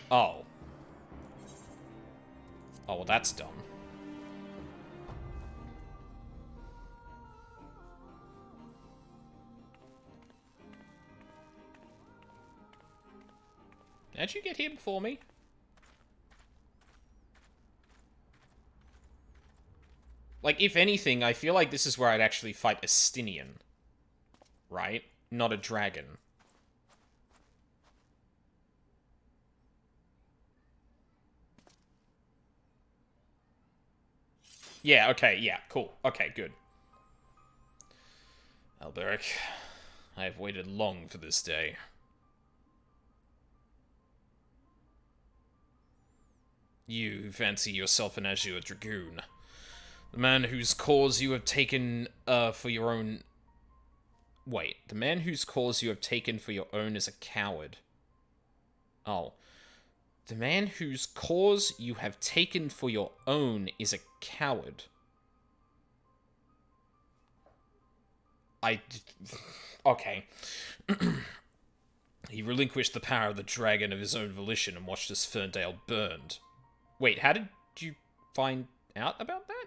Oh. Oh, well, that's dumb. How'd you get here before me? Like, if anything, I feel like this is where I'd actually fight Estinian. Right? Not a dragon. Yeah, okay, yeah, cool. Okay, good. Alberic, I have waited long for this day. You who fancy yourself an Azure Dragoon. The man whose cause you have taken for your own... Wait, the man whose cause you have taken for your own is a coward. Oh. The man whose cause you have taken for your own is a coward. Okay. He relinquished the power of the dragon of his own volition and watched as Ferndale burned. Wait, how did you find out about that?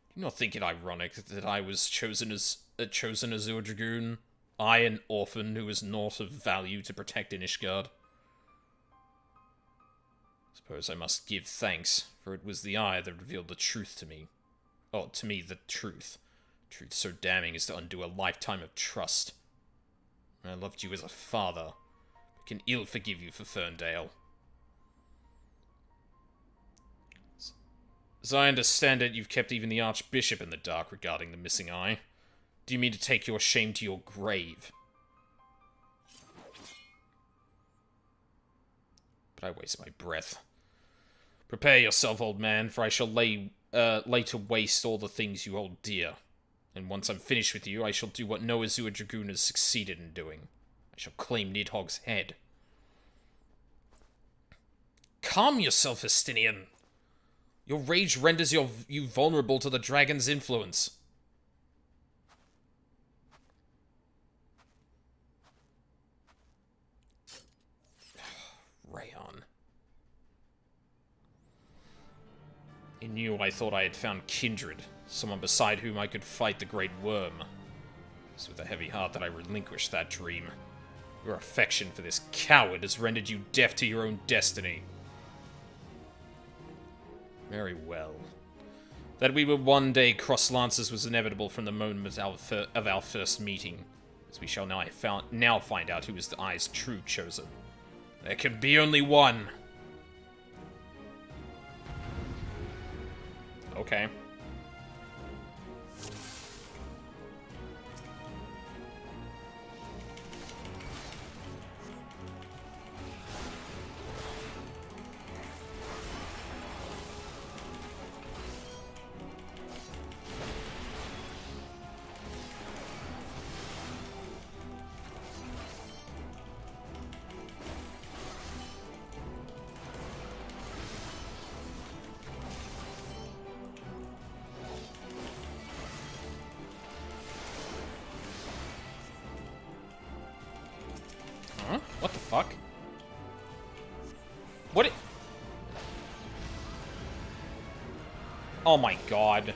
Do you not think it ironic that I was chosen as a Dragoon? I, an orphan who was naught of value to protect in Ishgard? Suppose I must give thanks, for it was the eye that revealed the truth to me. Oh, to me, the truth. Truth so damning as to undo a lifetime of trust. I loved you as a father, but can ill forgive you for Ferndale. As I understand it, you've kept even the Archbishop in the dark regarding the missing eye. Do you mean to take your shame to your grave? But I waste my breath. Prepare yourself, old man, for I shall lay to waste all the things you hold dear. And once I'm finished with you, I shall do what no Azure Dragoon has succeeded in doing. I shall claim Nidhogg's head. Calm yourself, Estinian. Your rage renders you vulnerable to the dragon's influence. Rayon. In you, I thought I had found kindred, someone beside whom I could fight the Great Worm. It's with a heavy heart that I relinquished that dream. Your affection for this coward has rendered you deaf to your own destiny. Very well. That we would one day cross lances was inevitable from the moment of our first meeting, as we shall now find out who is the Eye's true chosen. There can be only one. Okay. Huh? What the fuck? What? Oh my god.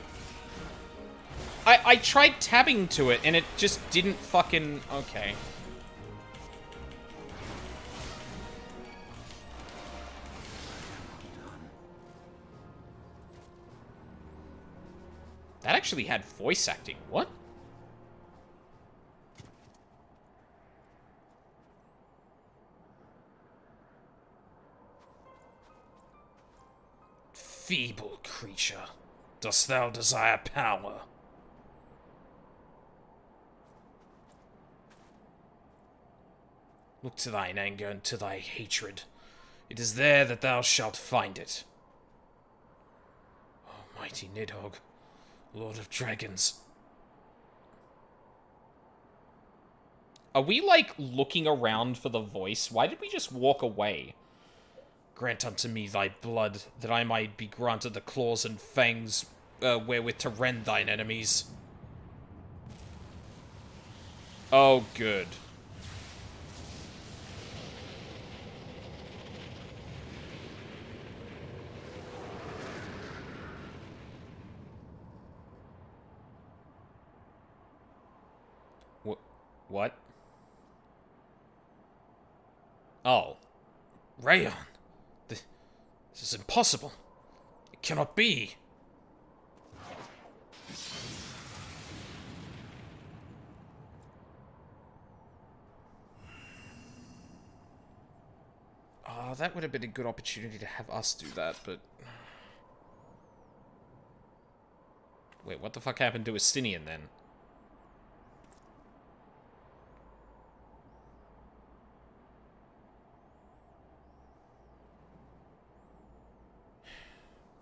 I tried tabbing to it and it just didn't fucking... Okay. That actually had voice acting. What? Feeble creature, dost thou desire power? Look to thine anger and to thy hatred. It is there that thou shalt find it. Oh, mighty Nidhogg, Lord of Dragons. Are we, like, looking around for the voice? Why did we just walk away? Grant unto me thy blood, that I might be granted the claws and fangs wherewith to rend thine enemies. Oh, good. What? Oh. Rayon. This is impossible. It cannot be. Oh, that would have been a good opportunity to have us do that, but... Wait, what the fuck happened to Estinian, then?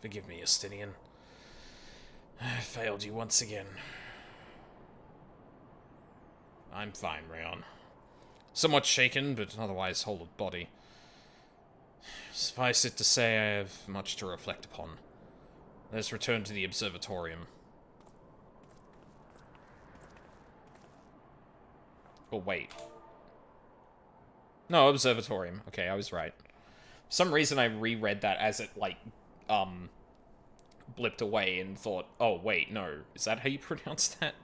Forgive me, Estinian. I failed you once again. I'm fine, Rayon. Somewhat shaken, but otherwise whole of body. Suffice it to say, I have much to reflect upon. Let's return to the observatorium. Oh, wait. No, observatorium. Okay, I was right. For some reason I reread that as it, like, blipped away and thought, oh, wait, no. Is that how you pronounce that?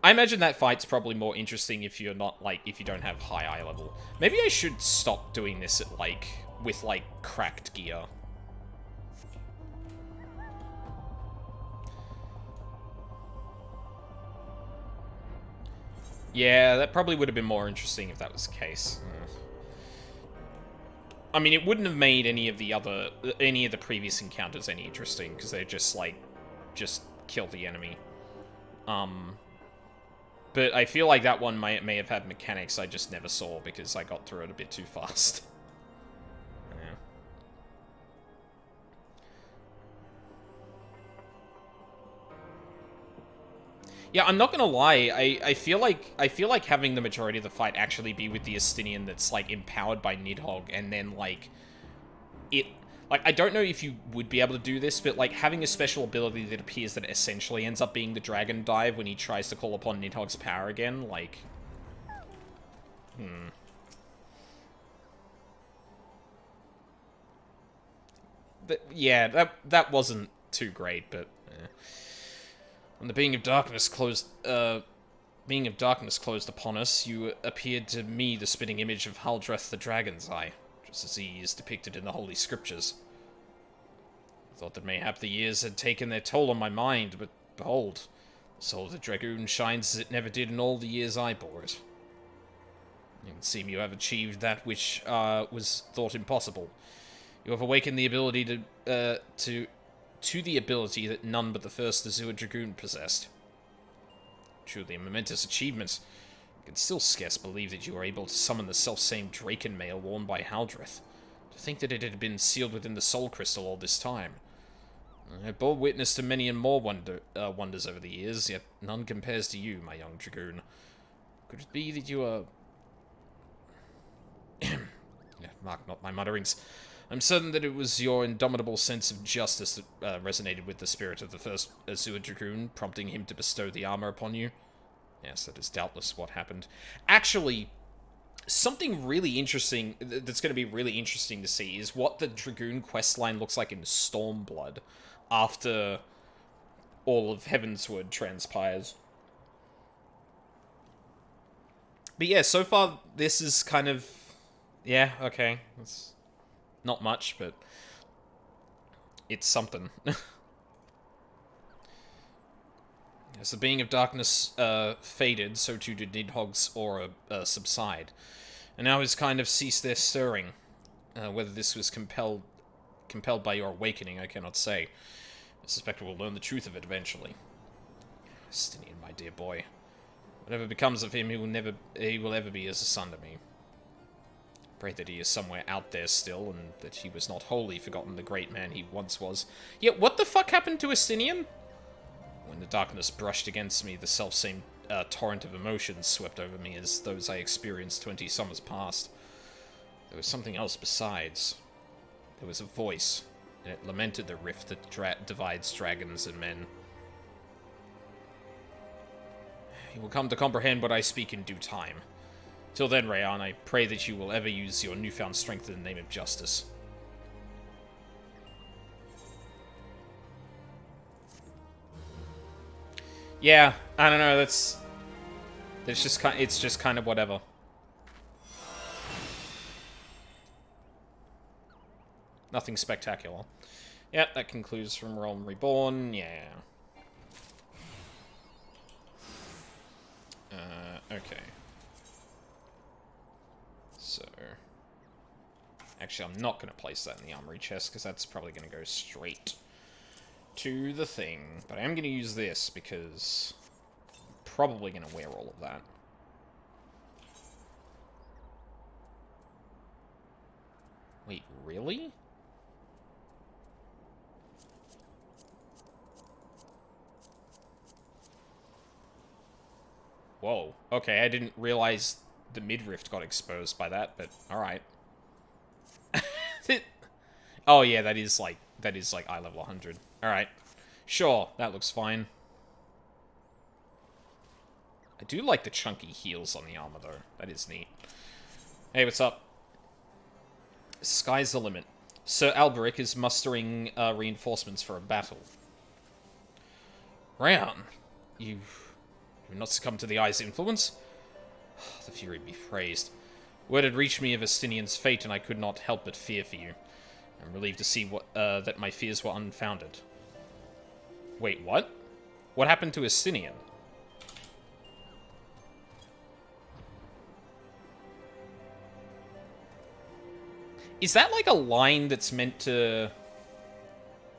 I imagine that fight's probably more interesting if you're not, like, if you don't have high eye level. Maybe I should stop doing this at, like, with, like, cracked gear. Yeah, that probably would have been more interesting if that was the case. I mean, it wouldn't have made any of the previous encounters any interesting, because they're just, like, just kill the enemy. But I feel like that one may have had mechanics I just never saw, because I got through it a bit too fast. Yeah. Yeah, I'm not gonna lie. I feel like having the majority of the fight actually be with the Estinian that's like empowered by Nidhogg, and then like I don't know if you would be able to do this, but like having a special ability that appears that essentially ends up being the Dragon Dive when he tries to call upon Nidhogg's power again, like But yeah, that wasn't too great, but when the being of darkness closed upon us, you appeared to me the spitting image of Haldreth the Dragon's Eye, just as he is depicted in the Holy Scriptures. I thought that mayhap the years had taken their toll on my mind, but behold, the soul of the Dragoon shines as it never did in all the years I bore it. It would seem you have achieved that which was thought impossible. You have awakened the ability to the ability that none but the first Azure Dragoon possessed. Truly a momentous achievement. I can still scarce believe that you were able to summon the selfsame Draken mail worn by Haldreth. To think that it had been sealed within the Soul Crystal all this time. I bore witness to many and more wonders over the years, yet none compares to you, my young Dragoon. Could it be that you are... Mark not my mutterings. I'm certain that it was your indomitable sense of justice that resonated with the spirit of the first Azure Dragoon, prompting him to bestow the armor upon you. Yes, that is doubtless what happened. Actually, something really interesting that's going to be really interesting to see is what the Dragoon questline looks like in Stormblood after all of Heavensward transpires. But yeah, so far this is kind of... Yeah, okay. It's not much, but it's something. As the being of darkness faded, so too did Nidhogg's aura subside. And now his kind of ceased their stirring. Whether this was compelled by your awakening, I cannot say. I suspect we'll learn the truth of it eventually. Estinian, my dear boy. Whatever becomes of him, he will ever be as a son to me. Pray that he is somewhere out there still, and that he was not wholly forgotten the great man he once was. Yet what the fuck happened to Estinian? When the darkness brushed against me, the selfsame torrent of emotions swept over me as those I experienced 20 summers past. There was something else besides. There was a voice, and it lamented the rift that divides dragons and men. You will come to comprehend what I speak in due time. Till then, Rayan, I pray that you will ever use your newfound strength in the name of justice. Yeah, I don't know, it's just kind of whatever. Nothing spectacular. Yeah, that concludes from Realm Reborn, yeah. Okay. So... Actually, I'm not going to place that in the armory chest, because that's probably going to go straight to the thing. But I am going to use this because I'm probably going to wear all of that. Wait, really? Whoa. Okay, I didn't realize the midriff got exposed by that, but alright. Oh yeah, that is like eye level 100. Alright. Sure, that looks fine. I do like the chunky heels on the armor though. That is neat. Hey, what's up? Sky's the limit. Sir Alberic is mustering reinforcements for a battle. Rayan, you've not succumbed to the Eye's influence? The Fury be praised. Word had reached me of Estinian's fate, and I could not help but fear for you. I'm relieved to see that my fears were unfounded. Wait, what? What happened to Estinian? Is that like a line that's meant to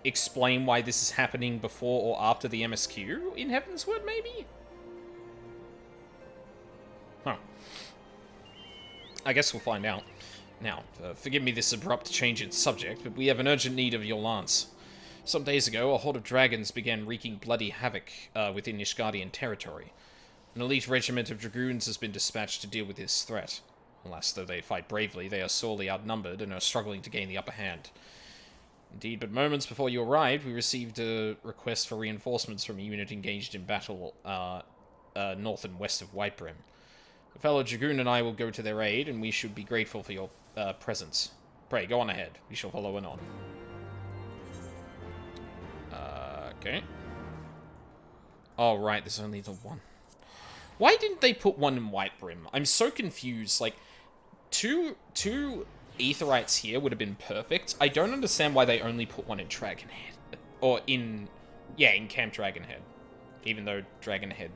explain why this is happening before or after the MSQ in Heavensward, maybe? Huh. I guess we'll find out. Now, forgive me this abrupt change in subject, but we have an urgent need of your lance. Some days ago, a horde of dragons began wreaking bloody havoc within Ishgardian territory. An elite regiment of dragoons has been dispatched to deal with this threat. Alas, though they fight bravely, they are sorely outnumbered and are struggling to gain the upper hand. Indeed, but moments before you arrived, we received a request for reinforcements from a unit engaged in battle north and west of Whitebrim. A fellow dragoon and I will go to their aid, and we should be grateful for your presence. Pray, go on ahead. We shall follow anon. Okay. Oh, right, there's only the one. Why didn't they put one in Whitebrim? I'm so confused. Like, two Aetherites here would have been perfect. I don't understand why they only put one in Dragonhead. Or in... Yeah, in Camp Dragonhead. Even though Dragonhead...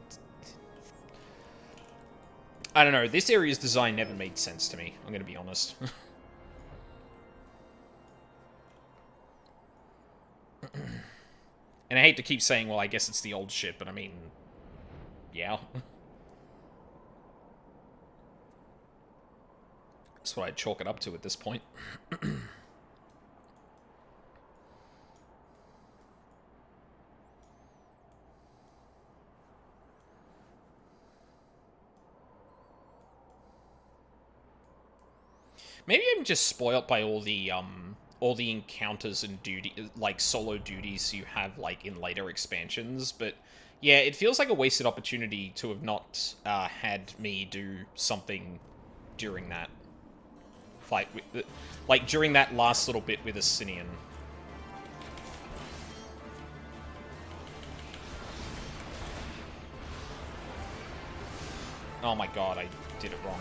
I don't know, this area's design never made sense to me, I'm gonna be honest. And I hate to keep saying, well, I guess it's the old shit, but I mean... Yeah. That's what I'd chalk it up to at this point. Maybe I'm just spoiled by all the encounters and solo duties you have, like, in later expansions, but yeah, it feels like a wasted opportunity to have not had me do something during that fight, like, during that last little bit with Estinian. Oh my god, I did it wrong.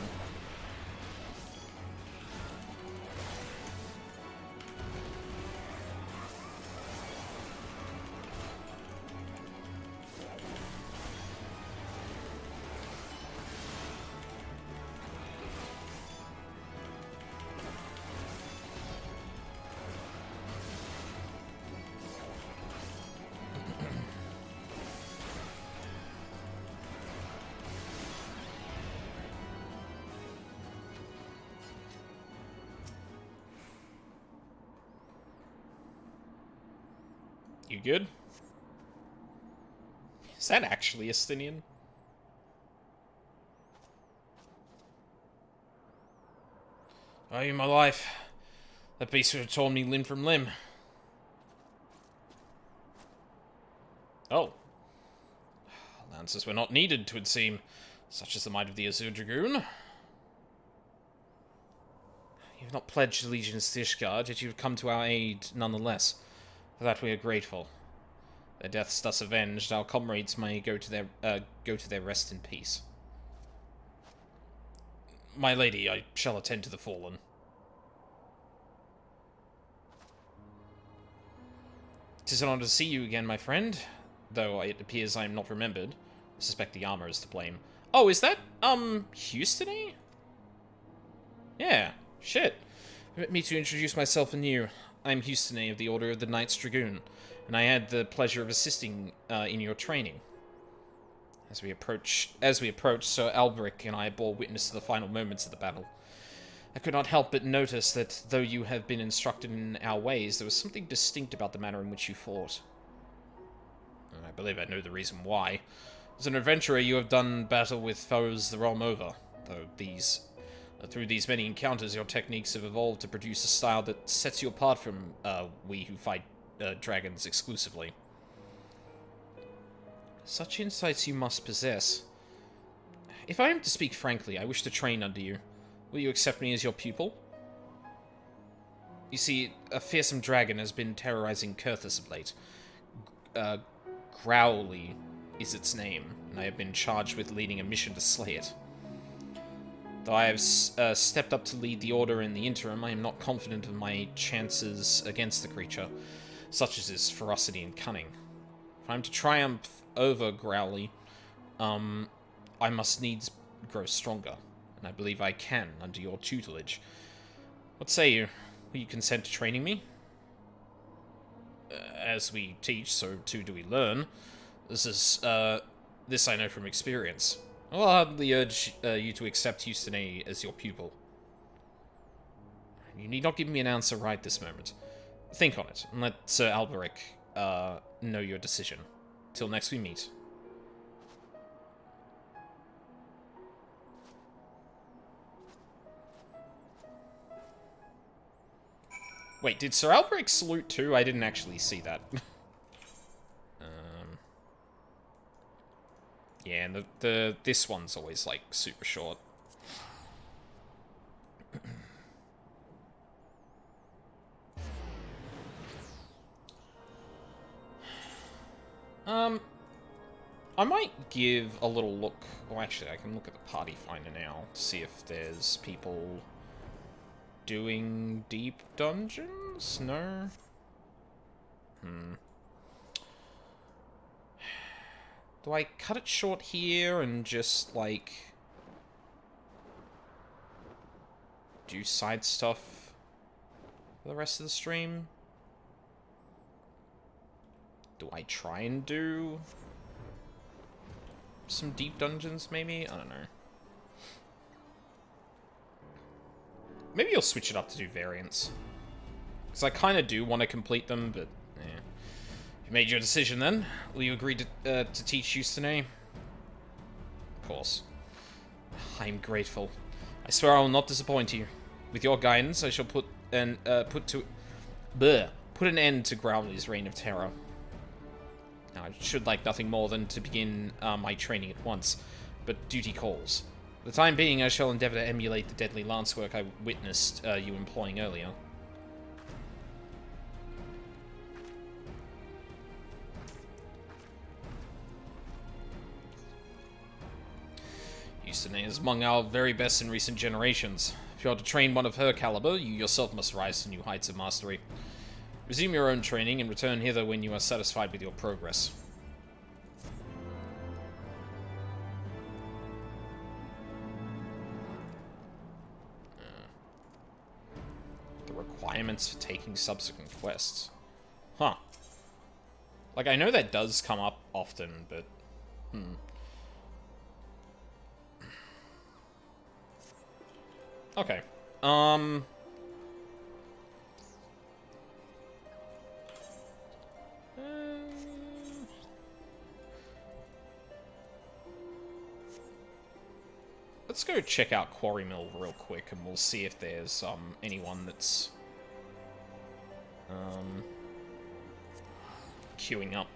You good? Is that actually Estinian? Oh, you my life. That beast would have torn me limb from limb. Oh. Lances were not needed, 'twould seem. Such is the might of the Azure Dragoon. You have not pledged allegiance to Ishgard, yet you have come to our aid nonetheless. For that we are grateful. Their deaths thus avenged, our comrades may go to their rest in peace. My lady, I shall attend to the fallen. Tis an honor to see you again, my friend. Though it appears I am not remembered. I suspect the armor is to blame. Oh, is that, Houston-y? Yeah, shit. Permit me to introduce myself anew. I am Houston of the Order of the Knights Dragoon, and I had the pleasure of assisting in your training. As we approached, Sir Alberic and I bore witness to the final moments of the battle. I could not help but notice that, though you have been instructed in our ways, there was something distinct about the manner in which you fought. And I believe I know the reason why. As an adventurer, you have done battle with foes the realm over, though through these many encounters, your techniques have evolved to produce a style that sets you apart from we who fight dragons exclusively. Such insights you must possess. If I am to speak frankly, I wish to train under you. Will you accept me as your pupil? You see, a fearsome dragon has been terrorizing Kurthus of late. Growly is its name, and I have been charged with leading a mission to slay it. Though I have stepped up to lead the Order in the interim, I am not confident of my chances against the creature, such as his ferocity and cunning. If I am to triumph over Growly, I must needs grow stronger, and I believe I can under your tutelage. What say you? Will you consent to training me? As we teach, so too do we learn. This I know from experience. I'll hardly urge you to accept Houston as your pupil. You need not give me an answer right this moment. Think on it, and let Sir Alberic know your decision. Till next we meet. Wait, did Sir Alberic salute too? I didn't actually see that. Yeah, and this one's always, like, super short. I might give a little look... Well, actually, I can look at the party finder now to see if there's people doing deep dungeons? No? Do I cut it short here and just, like, do side stuff for the rest of the stream? Do I try and do some deep dungeons, maybe? I don't know. Maybe I'll switch it up to do variants. Because I kind of do want to complete them, but yeah. You made your decision then? Will you agree to teach Houston? Of course. I'm grateful. I swear I will not disappoint you. With your guidance, I shall put an end to Growly's reign of terror. Now, I should like nothing more than to begin my training at once, but duty calls. For the time being, I shall endeavor to emulate the deadly lance work I witnessed you employing earlier. Houston is among our very best in recent generations. If you are to train one of her caliber, you yourself must rise to new heights of mastery. Resume your own training and return hither when you are satisfied with your progress. The requirements for taking subsequent quests. Huh. Like, I know that does come up often, but... Okay. Let's go check out Quarry Mill real quick, and we'll see if there's anyone that's queuing up.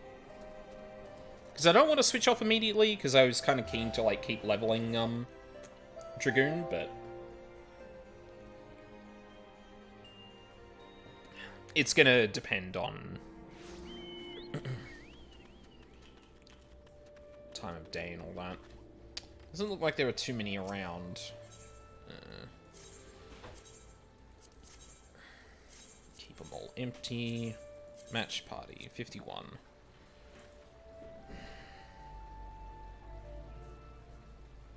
Because I don't want to switch off immediately, because I was kind of keen to like keep leveling Dragoon, but it's gonna depend on time of day and all that. Doesn't look like there are too many around. Keep them all empty. Match party, 51.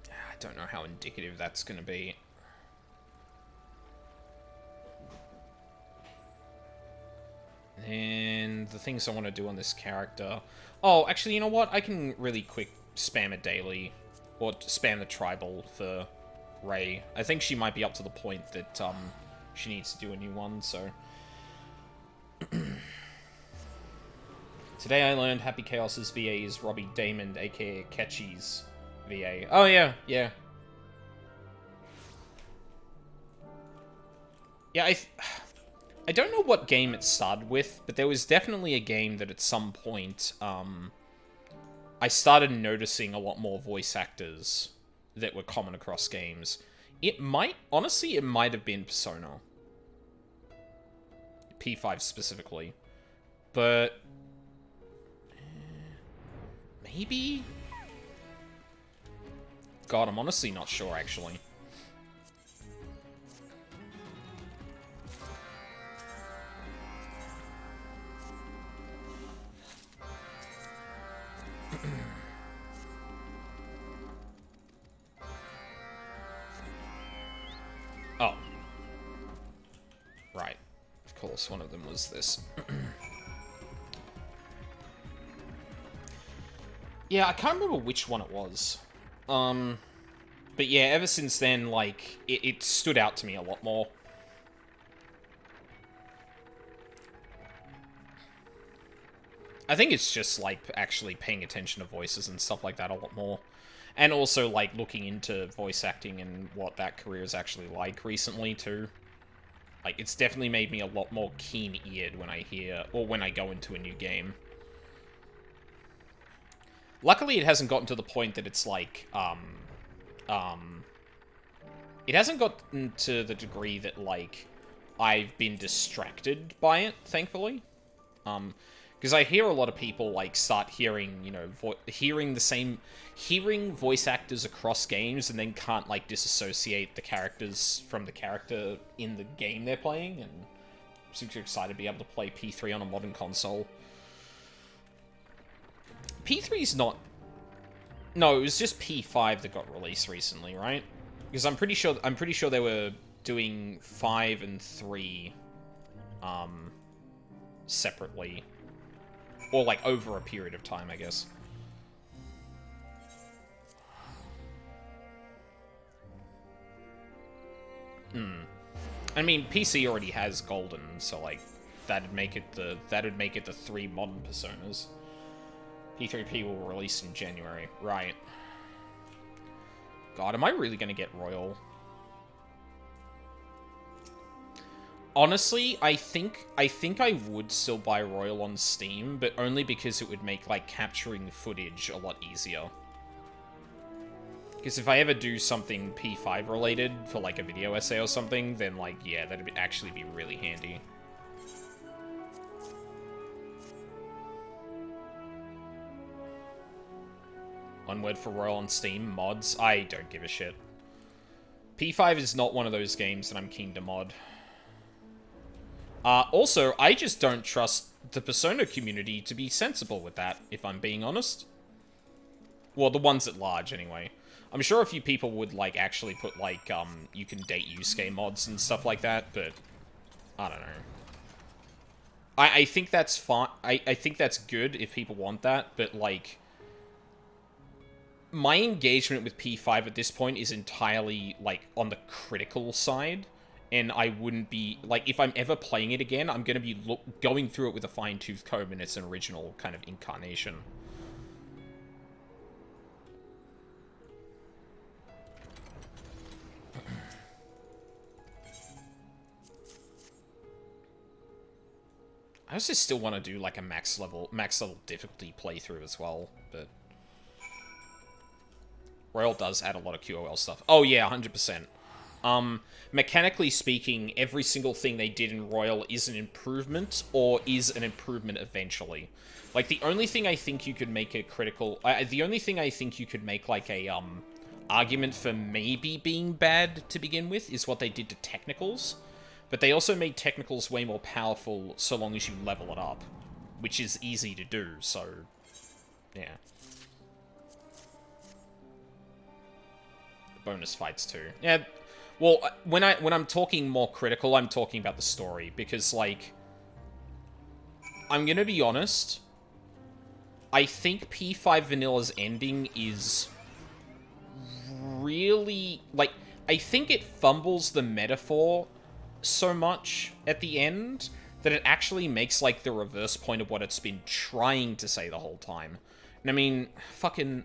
I don't know how indicative that's going to be. And the things I want to do on this character. Oh, actually, you know what? I can really quick spam a daily, or spam the tribal for Ray. I think she might be up to the point that she needs to do a new one, so... Today I learned Happy Chaos's VA is Robbie Damon, aka Ketchy's VA. Oh yeah, yeah. Yeah, I don't know what game it started with, but there was definitely a game that at some point, I started noticing a lot more voice actors that were common across games. Honestly, it might have been Persona. P5 specifically. But... maybe? God, I'm honestly not sure, actually. Oh. Right. Of course, one of them was this. Yeah, I can't remember which one it was. But yeah, ever since then, like, it stood out to me a lot more. I think it's just, like, actually paying attention to voices and stuff like that a lot more. And also, like, looking into voice acting and what that career is actually like recently, too. Like, it's definitely made me a lot more keen-eared when I hear, or when I go into a new game. Luckily, it hasn't gotten to the point that it's, like, it hasn't gotten to the degree that, like, I've been distracted by it, thankfully. Because I hear a lot of people, like, start hearing, you know, hearing voice actors across games and then can't, like, disassociate the characters from the character in the game they're playing, and I'm super excited to be able to play P3 on a modern console. P3's not... No, it was just P5 that got released recently, right? Because I'm pretty sure they were doing 5 and 3, separately. Or, like, over a period of time, I guess. I mean, PC already has Golden, so, like, that'd make it the 3 modern Personas. P3P will release in January. Right. God, am I really gonna get Royal? Honestly, I think I would still buy Royal on Steam, but only because it would make, like, capturing footage a lot easier. Because if I ever do something P5 related for, like, a video essay or something, then, like, yeah, that'd actually be really handy. One word for Royal on Steam, mods. I don't give a shit. P5 is not one of those games that I'm keen to mod. Also, I just don't trust the Persona community to be sensible with that, if I'm being honest. Well, the ones at large, anyway. I'm sure a few people would, like, actually put, like, you can date Yusuke mods and stuff like that, but... I don't know. I think that's fine. I think that's good if people want that, but, like... my engagement with P5 at this point is entirely, like, on the critical side, and I wouldn't be... like, if I'm ever playing it again, I'm gonna be going through it with a fine-tooth comb in its original kind of incarnation. I also still want to do, like, a max level difficulty playthrough as well, but... Royal does add a lot of QOL stuff. Oh, yeah, 100%. Mechanically speaking, every single thing they did in Royal is an improvement, or is an improvement eventually. Like, the only thing I think you could make a critical... the only thing I think you could make, like, a, argument for maybe being bad to begin with is what they did to technicals. But they also made technicals way more powerful so long as you level it up. Which is easy to do, so... yeah. Bonus fights too. Yeah, well, when I'm talking more critical, I'm talking about the story, because, like... I'm gonna be honest. I think P5 Vanilla's ending is really, like, I think it fumbles the metaphor so much at the end that it actually makes, like, the reverse point of what it's been trying to say the whole time. And I mean, fucking...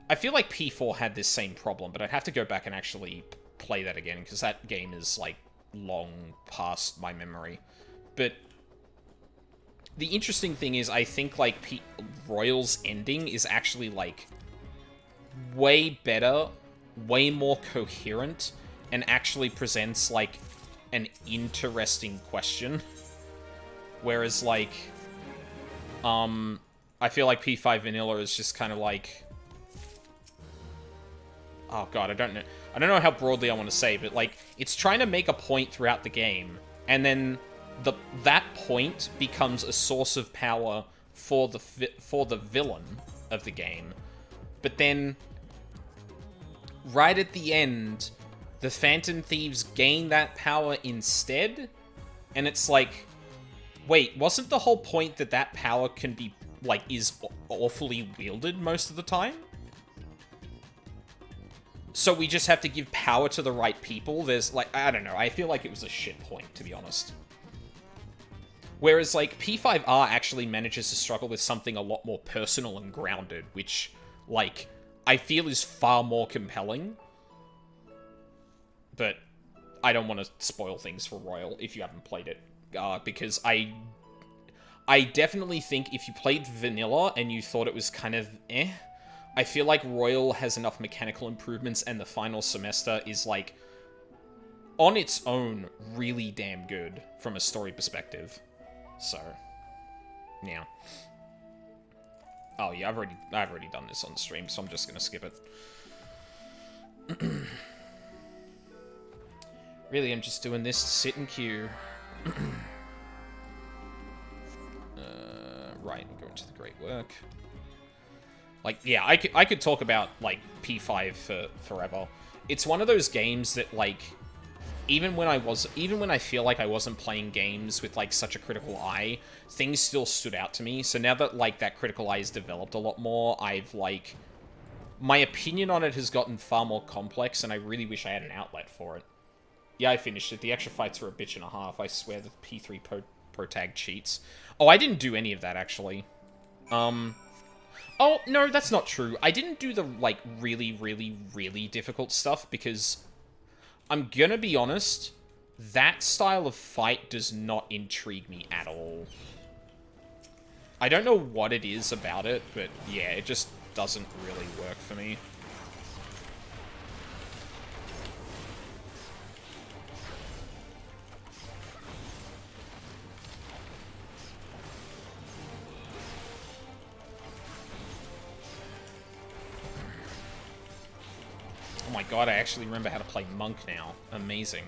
I feel like P4 had this same problem, but I'd have to go back and actually play that again, because that game is, like, long past my memory. But the interesting thing is, I think, like, Royal's ending is actually, like, way better, way more coherent, and actually presents, like, an interesting question. Whereas, like, I feel like P5 Vanilla is just kind of like... Oh god, I don't know how broadly I want to say, but, like, it's trying to make a point throughout the game, and then that point becomes a source of power for the villain of the game. But then, right at the end, the Phantom Thieves gain that power instead, and it's like, wait, wasn't the whole point that that power can be, like, is awfully wielded most of the time? So we just have to give power to the right people? There's, like, I don't know, I feel like it was a shit point, to be honest. Whereas, like, P5R actually manages to struggle with something a lot more personal and grounded, which, like, I feel is far more compelling. But I don't want to spoil things for Royal if you haven't played it. Because I definitely think if you played Vanilla and you thought it was kind of eh, I feel like Royal has enough mechanical improvements, and the final semester is, like, on its own, really damn good from a story perspective. So, yeah. Oh yeah, I've already done this on stream, so I'm just gonna skip it. Really, I'm just doing this to sit in queue. Right, I'm going to the great work. Like, yeah, I could talk about, like, P5 for forever. It's one of those games that, like, even when I feel like I wasn't playing games with, like, such a critical eye, things still stood out to me. So now that, like, that critical eye has developed a lot more, I've, like, my opinion on it has gotten far more complex, and I really wish I had an outlet for it. Yeah, I finished it. The extra fights were a bitch and a half. I swear the P3 pro tag cheats. Oh, I didn't do any of that, actually. Oh, no, that's not true. I didn't do the, like, really, really, really difficult stuff, because I'm gonna be honest, that style of fight does not intrigue me at all. I don't know what it is about it, but yeah, it just doesn't really work for me. Oh my god, I actually remember how to play Monk now. Amazing.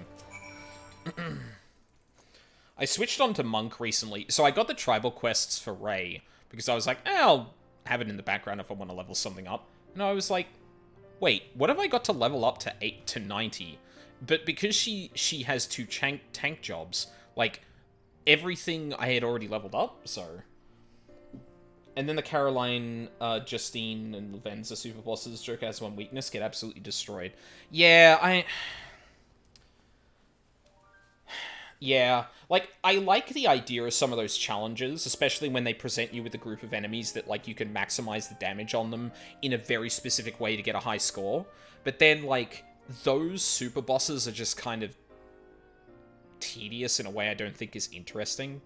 I switched on to Monk recently. So I got the tribal quests for Rey, because I was like, I'll have it in the background if I want to level something up. And I was like, wait, what have I got to level up to 8 to 90? But because she has two tank jobs, like, everything I had already leveled up, so... And then the Caroline, Justine, and Lavenza super bosses, Joker has one weakness, get absolutely destroyed. Yeah, Yeah, like, I like the idea of some of those challenges, especially when they present you with a group of enemies that, like, you can maximize the damage on them in a very specific way to get a high score. But then, like, those super bosses are just kind of tedious in a way I don't think is interesting.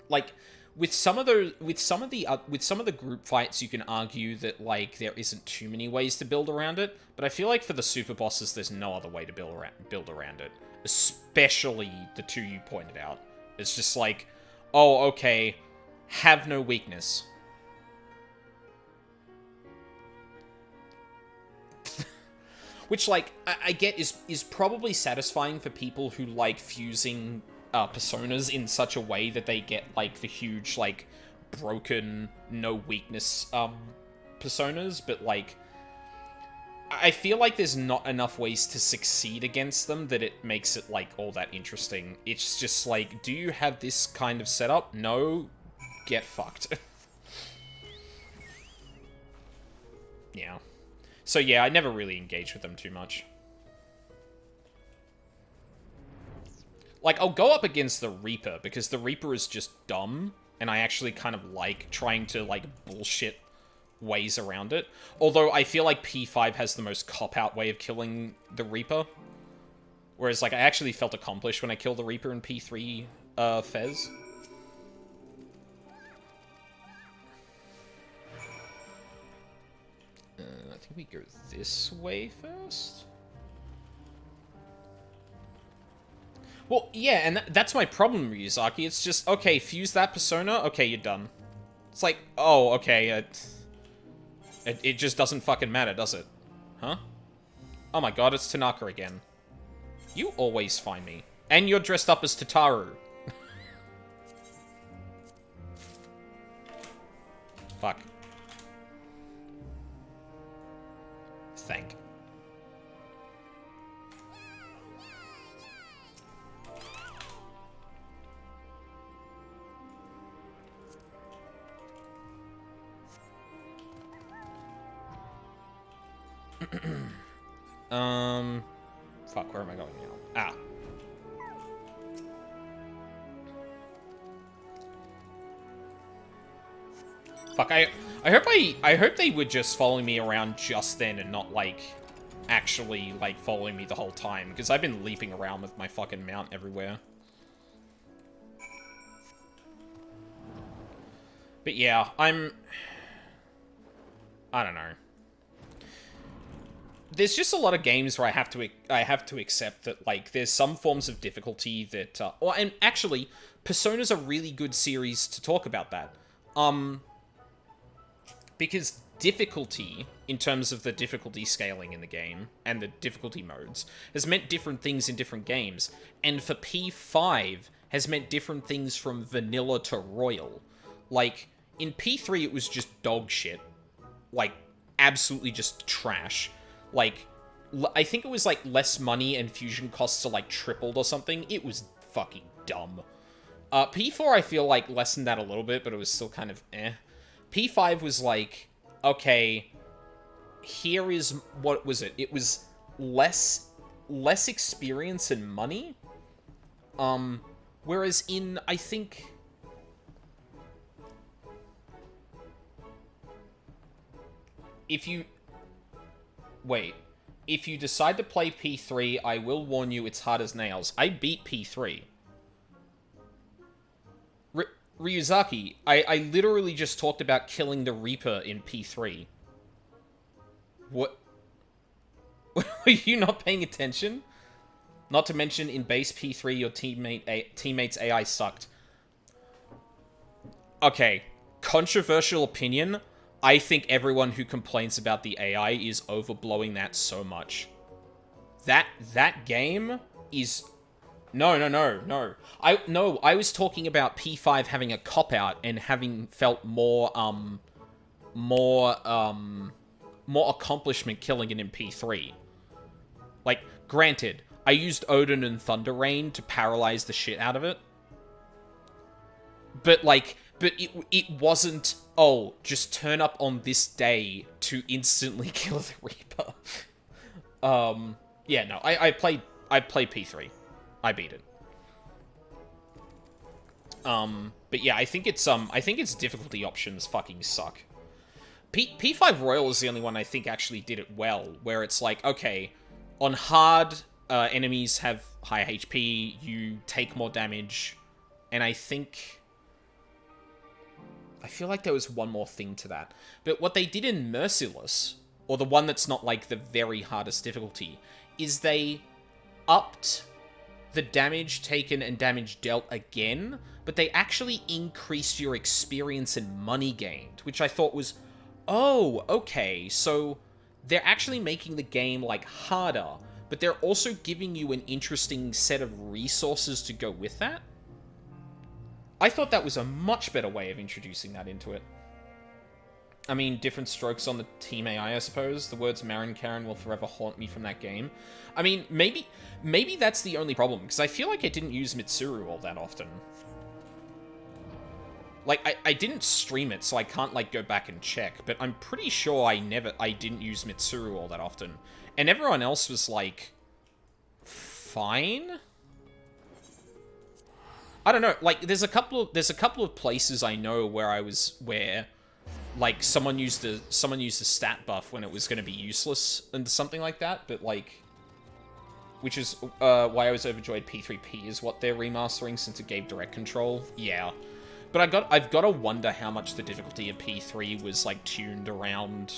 Like, with some of the group fights, you can argue that, like, there isn't too many ways to build around it, but I feel like for the super bosses, there's no other way to build around it. Especially the two you pointed out. It's just like, oh, okay, have no weakness. Which, like, I get is probably satisfying for people who like fusing personas in such a way that they get, like, the huge, like, broken, no weakness personas, but, like, I feel like there's not enough ways to succeed against them that it makes it, like, all that interesting. It's just like, do you have this kind of setup? No? Get fucked. Yeah. So yeah, I never really engaged with them too much. Like, I'll go up against the Reaper, because the Reaper is just dumb, and I actually kind of like trying to, like, bullshit ways around it. Although I feel like P5 has the most cop-out way of killing the Reaper. Whereas, like, I actually felt accomplished when I killed the Reaper in P3 Fez. I think we go this way first. Well, yeah, and that's my problem, Ryuzaki. It's just, okay, fuse that persona, okay, you're done. It's like, oh, okay, it just doesn't fucking matter, does it? Huh? Oh my god, it's Tanaka again. You always find me. And you're dressed up as Tataru. Fuck. Thank. Fuck, where am I going now? Ah. Fuck, I hope they were just following me around just then and not, like, actually, like, following me the whole time, because I've been leaping around with my fucking mount everywhere. But yeah, I don't know. There's just a lot of games where I have to accept that, like, there's some forms of difficulty that, and actually, Persona's a really good series to talk about that. Because difficulty, in terms of the difficulty scaling in the game, and the difficulty modes, has meant different things in different games. And for P5, has meant different things from vanilla to royal. Like, in P3 it was just dog shit. Like, absolutely just trash. Like, I think it was, like, less money and fusion costs are, like, tripled or something. It was fucking dumb. P4 I feel like lessened that a little bit, but it was still kind of eh. P5 was like, okay, here is, what was it? It was less experience and money. Whereas in, I think... If you decide to play P3, I will warn you it's hard as nails. I beat P3. Ryuzaki, I literally just talked about killing the Reaper in P3. What? Were you not paying attention? Not to mention, in base P3, your teammate's AI sucked. Okay, controversial opinion. I think everyone who complains about the AI is overblowing that so much. That game is... No. I was talking about P5 having a cop-out and having felt more accomplishment killing it in P3. Like, granted, I used Odin and Thunder Rain to paralyze the shit out of it. But, like... But it wasn't, oh, just turn up on this day to instantly kill the Reaper. Yeah, no, I played P3. I beat it. But yeah, I think its difficulty options fucking suck. P5 Royal is the only one I think actually did it well, where it's like, okay, on hard, enemies have high HP, you take more damage, and I feel like there was one more thing to that. But what they did in Merciless, or the one that's not, like, the very hardest difficulty, is they upped the damage taken and damage dealt again, but they actually increased your experience and money gained, which I thought was, oh, okay, so they're actually making the game, like, harder, but they're also giving you an interesting set of resources to go with that? I thought that was a much better way of introducing that into it. I mean, different strokes on the team AI, I suppose. The words Marin Karen will forever haunt me from that game. I mean, maybe that's the only problem, because I feel like I didn't use Mitsuru all that often. Like, I didn't stream it, so I can't, like, go back and check, but I'm pretty sure I didn't use Mitsuru all that often. And everyone else was, like, fine? I don't know, like, there's a couple of places I know where like, someone used a stat buff when it was going to be useless and something like that, but, like, which is why I was overjoyed P3P is what they're remastering since it gave direct control. Yeah. But I've got to wonder how much the difficulty of P3 was, like, tuned around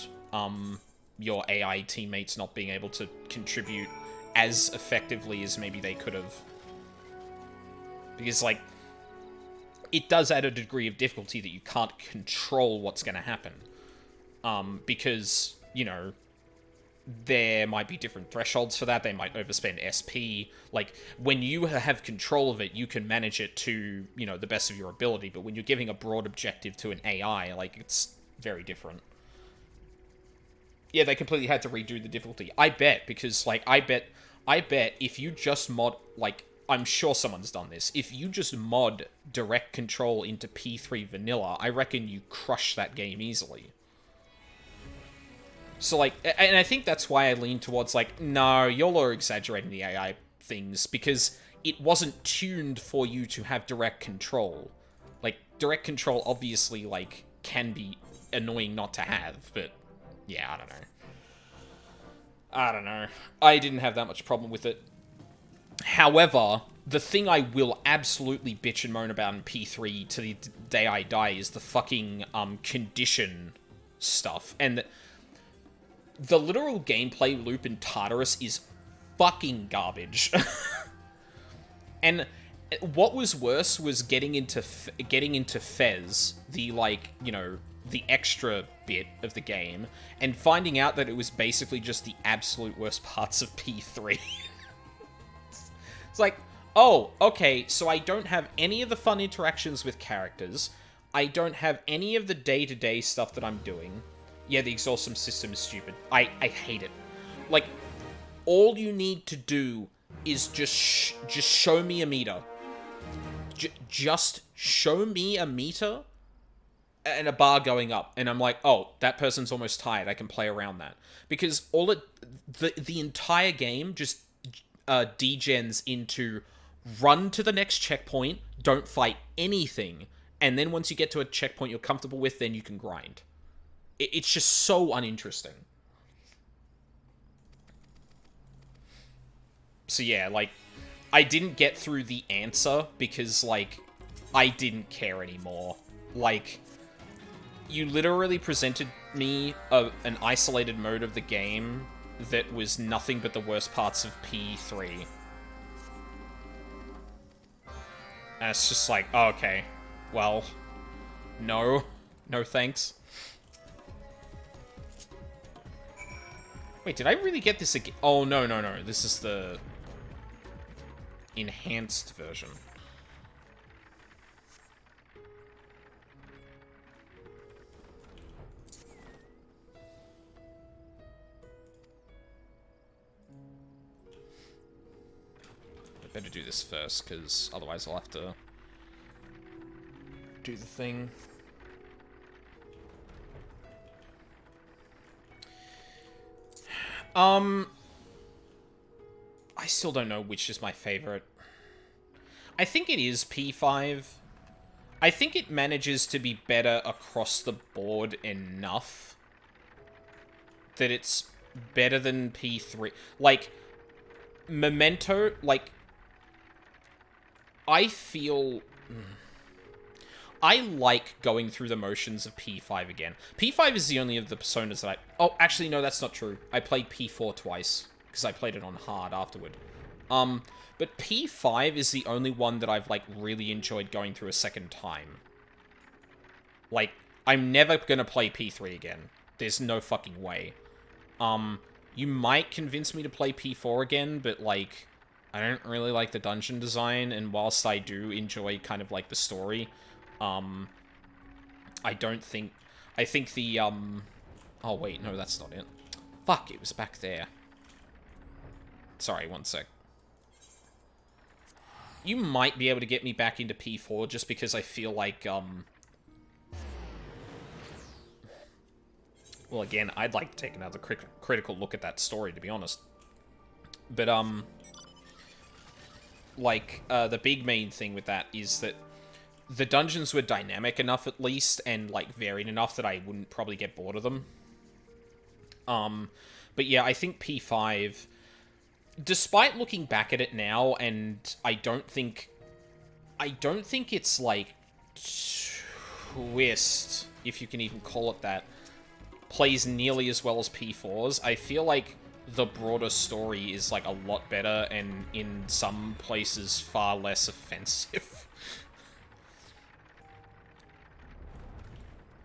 your AI teammates not being able to contribute as effectively as maybe they could have. Because, like, it does add a degree of difficulty that you can't control what's going to happen. Because, you know, there might be different thresholds for that. They might overspend SP. Like, when you have control of it, you can manage it to, you know, the best of your ability. But when you're giving a broad objective to an AI, like, it's very different. Yeah, they completely had to redo the difficulty. I bet, because, like, I bet if you just mod, like, I'm sure someone's done this. If you just mod direct control into P3 vanilla, I reckon you crush that game easily. So, like, and I think that's why I lean towards, like, no, y'all are exaggerating the AI things, because it wasn't tuned for you to have direct control. Like, direct control obviously, like, can be annoying not to have, but, yeah, I don't know. I don't know. I didn't have that much problem with it. However, the thing I will absolutely bitch and moan about in P3 to the day I die is the fucking, condition stuff. And the literal gameplay loop in Tartarus is fucking garbage. And what was worse was getting into Fez, the, like, you know, the extra bit of the game, and finding out that it was basically just the absolute worst parts of P3. It's like, oh, okay, so I don't have any of the fun interactions with characters. I don't have any of the day-to-day stuff that I'm doing. Yeah, the exhaustion system is stupid. I hate it. Like, all you need to do is just show me a meter. Just show me a meter and a bar going up, and I'm like, oh, that person's almost tired. I can play around that. Because the entire game just degens into run to the next checkpoint, don't fight anything, and then once you get to a checkpoint you're comfortable with, then you can grind. It's just so uninteresting. So yeah, like, I didn't get through the answer because, like, I didn't care anymore. Like, you literally presented me an isolated mode of the game that was nothing but the worst parts of P3. And it's just like, oh, okay, well, no thanks. Wait, did I really get this again? Oh, no, this is the enhanced version. Better do this first, because otherwise I'll have to do the thing. I still don't know which is my favorite. I think it is P5. I think it manages to be better across the board enough that it's better than P3. Like, Memento, like, I feel... I like going through the motions of P5 again. P5 is the only of the personas that I... Oh, actually, no, that's not true. I played P4 twice, because I played it on hard afterward. But P5 is the only one that I've, like, really enjoyed going through a second time. Like, I'm never gonna play P3 again. There's no fucking way. You might convince me to play P4 again, but, like, I don't really like the dungeon design, and whilst I do enjoy kind of, like, the story, I don't think... I think the, oh, wait, no, that's not it. Fuck, it was back there. Sorry, one sec. You might be able to get me back into P4 just because I feel like, well, again, I'd like to take another critical look at that story, to be honest. But, like, the big main thing with that is that the dungeons were dynamic enough, at least, and, like, varied enough that I wouldn't probably get bored of them. But yeah, I think P5, despite looking back at it now, and I don't think it's, like, twist, if you can even call it that, plays nearly as well as P4's. I feel like the broader story is, like, a lot better and, in some places, far less offensive.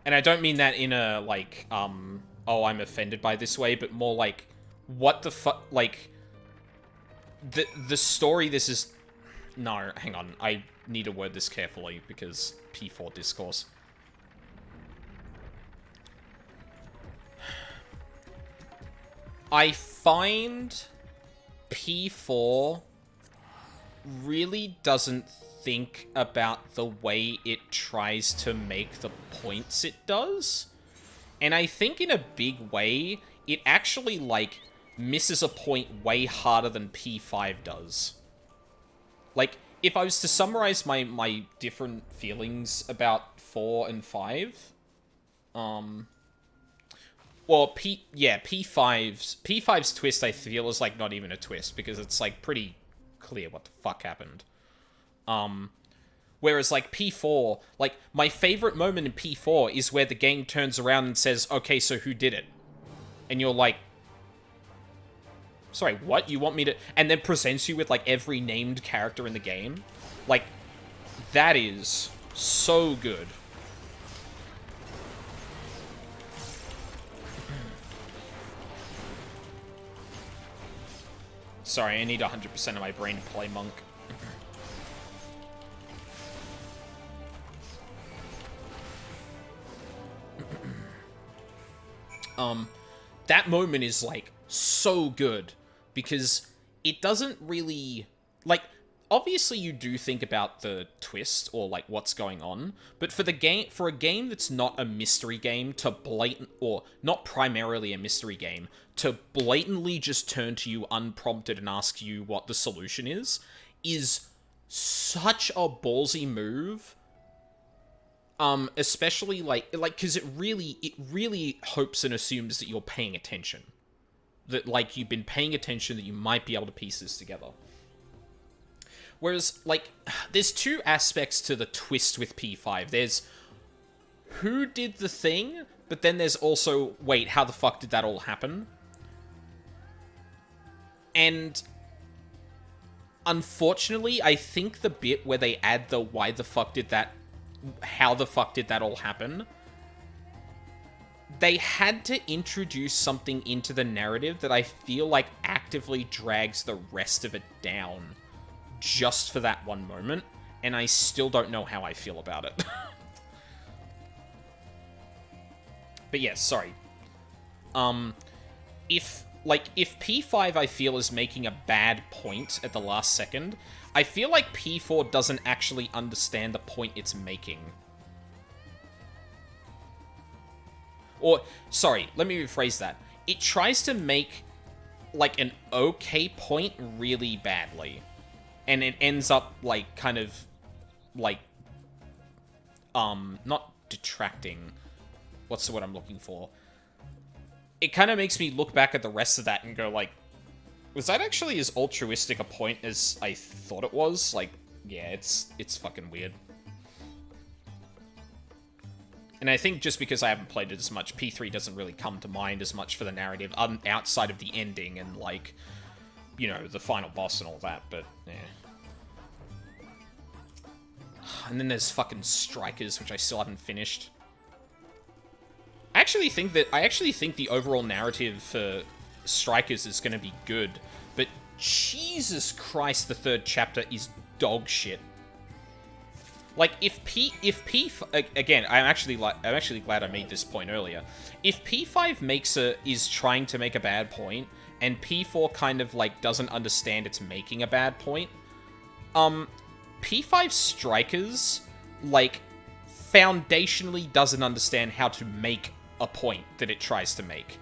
And I don't mean that in a, like, oh, I'm offended by this way, but more like, what the fuck, like, the story this is... No, hang on, I need to word this carefully, because P4 discourse. I find P4 really doesn't think about the way it tries to make the points it does. And I think in a big way, it actually, like, misses a point way harder than P5 does. Like, if I was to summarize my different feelings about 4 and 5, well, P5's twist, I feel, is, like, not even a twist, because it's, like, pretty clear what the fuck happened. Whereas, like, P4, like, my favorite moment in P4 is where the game turns around and says, okay, so who did it? And you're like, sorry, what? You want me to... And then presents you with, like, every named character in the game? Like, that is so good. Sorry, I need 100% of my brain to play Monk. That moment is, like, so good, because it doesn't really... Like, obviously you do think about the twist, or, like, what's going on, but for a game that's not a mystery game to or not primarily a mystery game, to blatantly just turn to you unprompted and ask you what the solution is such a ballsy move. Especially, like, because it really hopes and assumes that you're paying attention. That, like, you've been paying attention, that you might be able to piece this together. Whereas, like, there's two aspects to the twist with P5. There's who did the thing, but then there's also, wait, how the fuck did that all happen? And unfortunately, I think the bit where they add the why the fuck did that, how the fuck did that all happen, they had to introduce something into the narrative that I feel like actively drags the rest of it down just for that one moment, and I still don't know how I feel about it. But yes, sorry. If P5 I feel is making a bad point at the last second, I feel like P4 doesn't actually understand the point it's making. Or, sorry, let me rephrase that. It tries to make, like, an okay point really badly. And it ends up, like, kind of, like, not detracting. What's the word I'm looking for? It kind of makes me look back at the rest of that and go, like, was that actually as altruistic a point as I thought it was? Like, yeah, it's fucking weird. And I think just because I haven't played it as much, P3 doesn't really come to mind as much for the narrative, outside of the ending and, like, you know, the final boss and all that, but, yeah. And then there's fucking Strikers, which I still haven't finished. I actually think the overall narrative for Strikers is going to be good, but Jesus Christ, the third chapter is dog shit. Like, again, I'm actually glad I made this point earlier. If P5 is trying to make a bad point, and P4 kind of, like, doesn't understand it's making a bad point, P5 Strikers, like, foundationally doesn't understand how to make a point that it tries to make.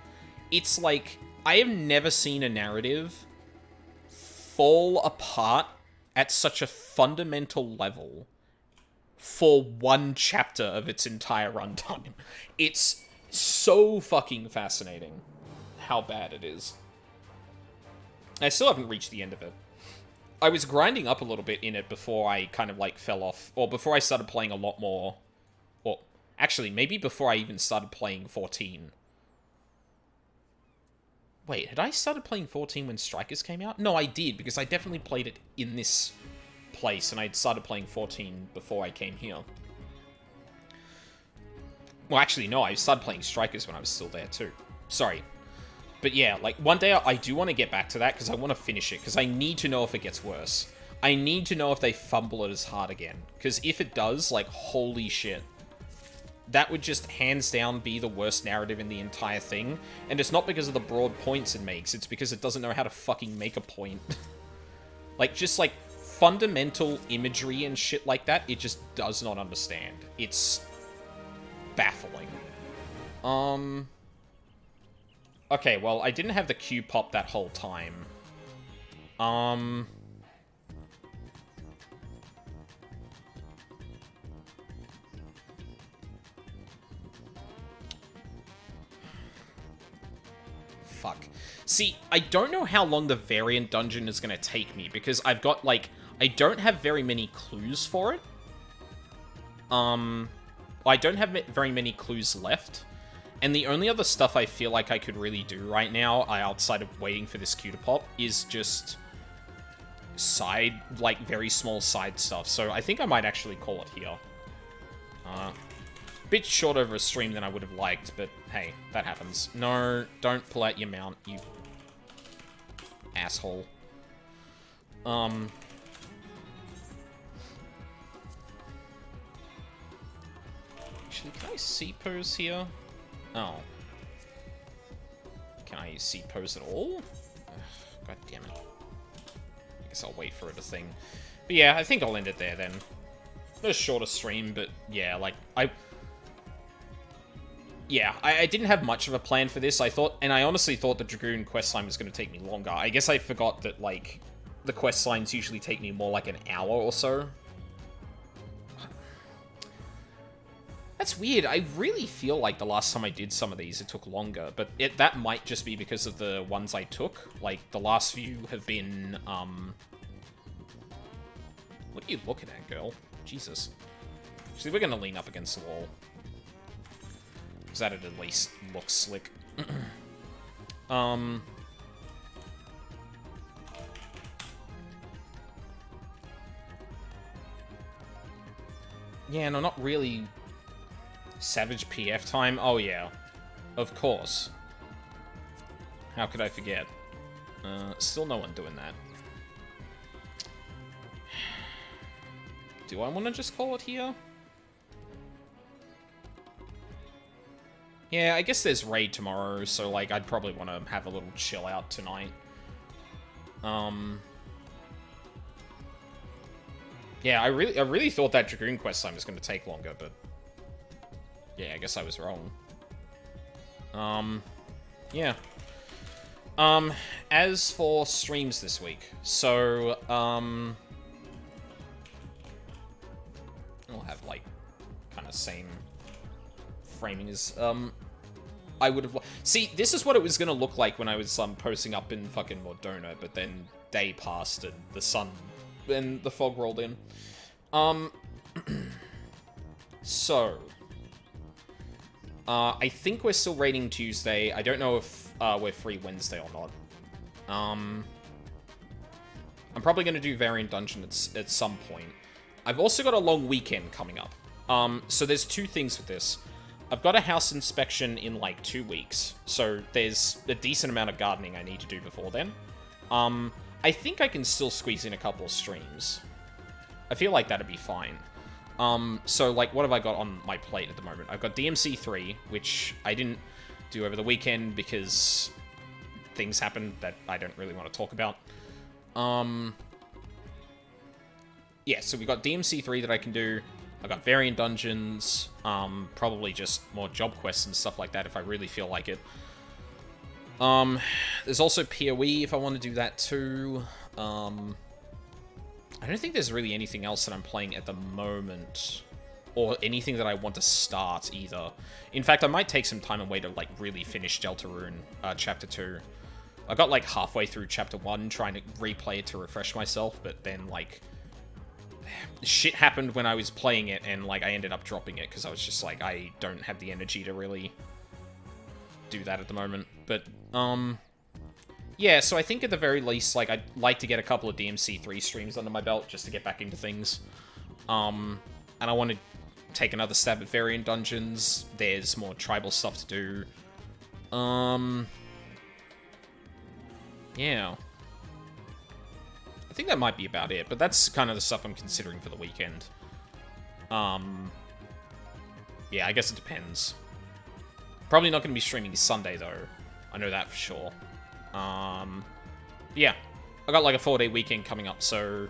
It's like, I have never seen a narrative fall apart at such a fundamental level for one chapter of its entire runtime. It's so fucking fascinating how bad it is. I still haven't reached the end of it. I was grinding up a little bit in it before I kind of, like, fell off, or before I started playing a lot more, or actually, maybe before I even started playing 14. Wait, had I started playing 14 when Strikers came out? No, I did, because I definitely played it in this place, and I'd started playing 14 before I came here. Well, actually, no, I started playing Strikers when I was still there, too. Sorry. But yeah, like, one day I do want to get back to that, because I want to finish it, because I need to know if it gets worse. I need to know if they fumble it as hard again, because if it does, like, holy shit. That would just hands down be the worst narrative in the entire thing, and it's not because of the broad points it makes, it's because it doesn't know how to fucking make a point. Like, just, like, fundamental imagery and shit like that, it just does not understand. It's baffling. Okay, well, I didn't have the Q pop that whole time. Fuck. See, I don't know how long the variant dungeon is going to take me, because I've got, like, I don't have very many clues for it. I don't have very many clues left. And the only other stuff I feel like I could really do right now, outside of waiting for this Q to pop, is just side, like, very small side stuff. So I think I might actually call it here. Bit short over a stream than I would have liked, but hey, that happens. No, don't pull out your mount, you asshole. Actually, can I C-pose here? Oh. Can I C-pose at all? Ugh, God damn it. I guess I'll wait for it to thing. But yeah, I think I'll end it there then. A shorter stream, but yeah, like, I didn't have much of a plan for this. I honestly thought the Dragoon questline was going to take me longer. I guess I forgot that, like, the questlines usually take me more like an hour or so. That's weird. I really feel like the last time I did some of these, it took longer, but that might just be because of the ones I took. Like, the last few have been, What are you looking at, girl? Jesus. Actually, we're gonna lean up against the wall. Because that'd at least look slick. Yeah, no, not really. Savage PF time? Oh, yeah. Of course. How could I forget? Still no one doing that. Do I want to just call it here? Yeah, I guess there's raid tomorrow, so, like, I'd probably want to have a little chill out tonight. Yeah, I really thought that Dragoon questline was going to take longer, but yeah, I guess I was wrong. Yeah. As for streams this week, so, I'll have, like, kind of same framing as, I would have... See, this is what it was going to look like when I was, posting up in fucking Mordona, but then day passed and the sun... and the fog rolled in. So... I think we're still raiding Tuesday. I don't know if, we're free Wednesday or not. I'm probably going to do Variant Dungeon at some point. I've also got a long weekend coming up. So there's two things with this. I've got a house inspection in, like, 2 weeks. So there's a decent amount of gardening I need to do before then. I think I can still squeeze in a couple of streams. I feel like that'd be fine. So, like, what have I got on my plate at the moment? I've got DMC3, which I didn't do over the weekend because things happened that I don't really want to talk about. Yeah, so we've got DMC3 that I can do. I've got variant dungeons, probably just more job quests and stuff like that if I really feel like it. There's also PoE if I want to do that too. I don't think there's really anything else that I'm playing at the moment, or anything that I want to start either. In fact, I might take some time away to, like, really finish Deltarune, Chapter 2. I got, like, halfway through Chapter 1 trying to replay it to refresh myself, but then, like, shit happened when I was playing it, and, like, I ended up dropping it, because I was just like, I don't have the energy to really do that at the moment. But, yeah, so I think at the very least, like, I'd like to get a couple of DMC3 streams under my belt just to get back into things. And I want to take another stab at variant dungeons. There's more tribal stuff to do. Yeah. I think that might be about it, but that's kind of the stuff I'm considering for the weekend. Yeah, I guess it depends. Probably not going to be streaming Sunday, though. I know that for sure. Yeah. I got like a 4-day weekend coming up, so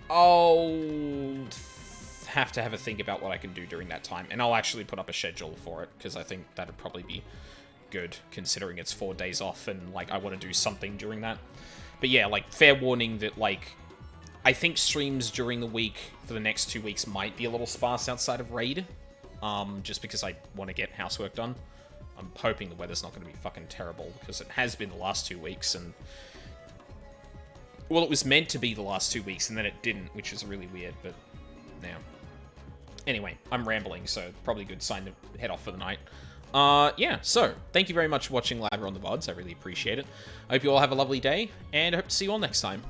I'll have to have a think about what I can do during that time. And I'll actually put up a schedule for it, because I think that'd probably be good, considering it's 4 days off, and, like, I want to do something during that. But yeah, like, fair warning that, like, I think streams during the week for the next 2 weeks might be a little sparse outside of Raid, just because I want to get housework done. I'm hoping the weather's not going to be fucking terrible, because it has been the last 2 weeks, and... well, it was meant to be the last 2 weeks, and then it didn't, which is really weird, but... yeah. Anyway, I'm rambling, so probably a good sign to head off for the night. Yeah, so, thank you very much for watching Ladder on the VODs, I really appreciate it. I hope you all have a lovely day, and I hope to see you all next time.